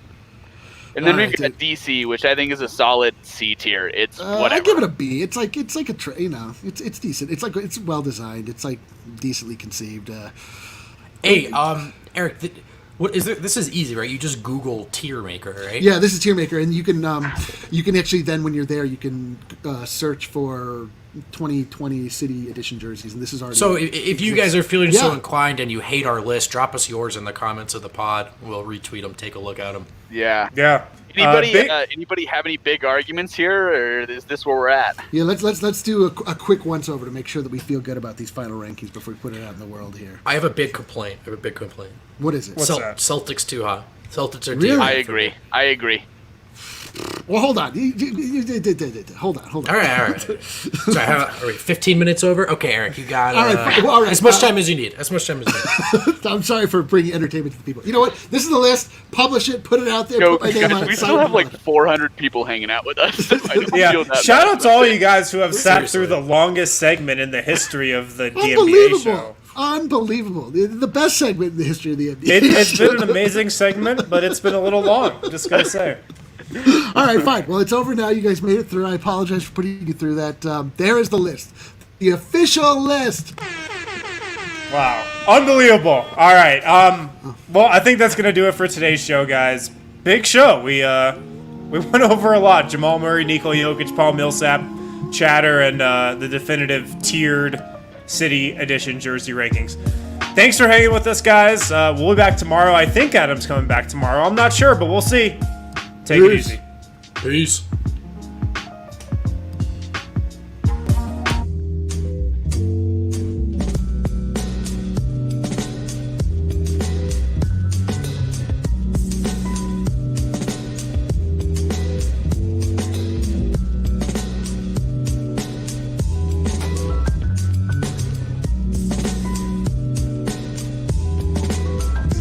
And then All we've right, got DC, which I think is a solid C tier. It's whatever. I give it a B. It's like it's decent. It's like it's well designed. It's like decently conceived. Hey, Eric, What is it? This is easy, right? You just Google tier maker, right? Yeah, this is tier maker, and you can actually then when you're there you can search for 2020 City Edition jerseys, and this is already. So if you guys are feeling so inclined and you hate our list, drop us yours in the comments of the pod. We'll retweet them, take a look at them. Yeah. Yeah. Anybody have any big arguments here, or is this where we're at? Yeah, let's do a quick once over to make sure that we feel good about these final rankings before we put it out in the world here. I have a big complaint. What is it? What's that? Celtics too hot. Celtics are Really? too hot. I agree. Well, hold on. Hold on. All right. Sorry, are we 15 minutes over? Okay, Eric, you got all right. as much time as you need. I'm sorry for bringing entertainment to the people. You know what? This is the list. Publish it. Put it out there. Yo, put my name guys, on it. we still have like 400 people hanging out with us. I don't feel that Shout bad. out to all you guys who have sat Seriously. through the longest segment in the history of the DNBA show. Unbelievable. The best segment in the history of the NBA. It's been an amazing segment, but it's been a little long. I'm just going to say. All right, fine. Well, it's over now. You guys made it through. I apologize for putting you through that. There is the list. The official list. Wow. Unbelievable. All right. Well, I think that's going to do it for today's show, guys. Big show. We went over a lot. Jamal Murray, Nikola Jokic, Paul Millsap, chatter, and the definitive tiered City Edition jersey rankings. Thanks for hanging with us, guys. We'll be back tomorrow. I think Adam's coming back tomorrow. I'm not sure, but we'll see. Take it easy. Peace.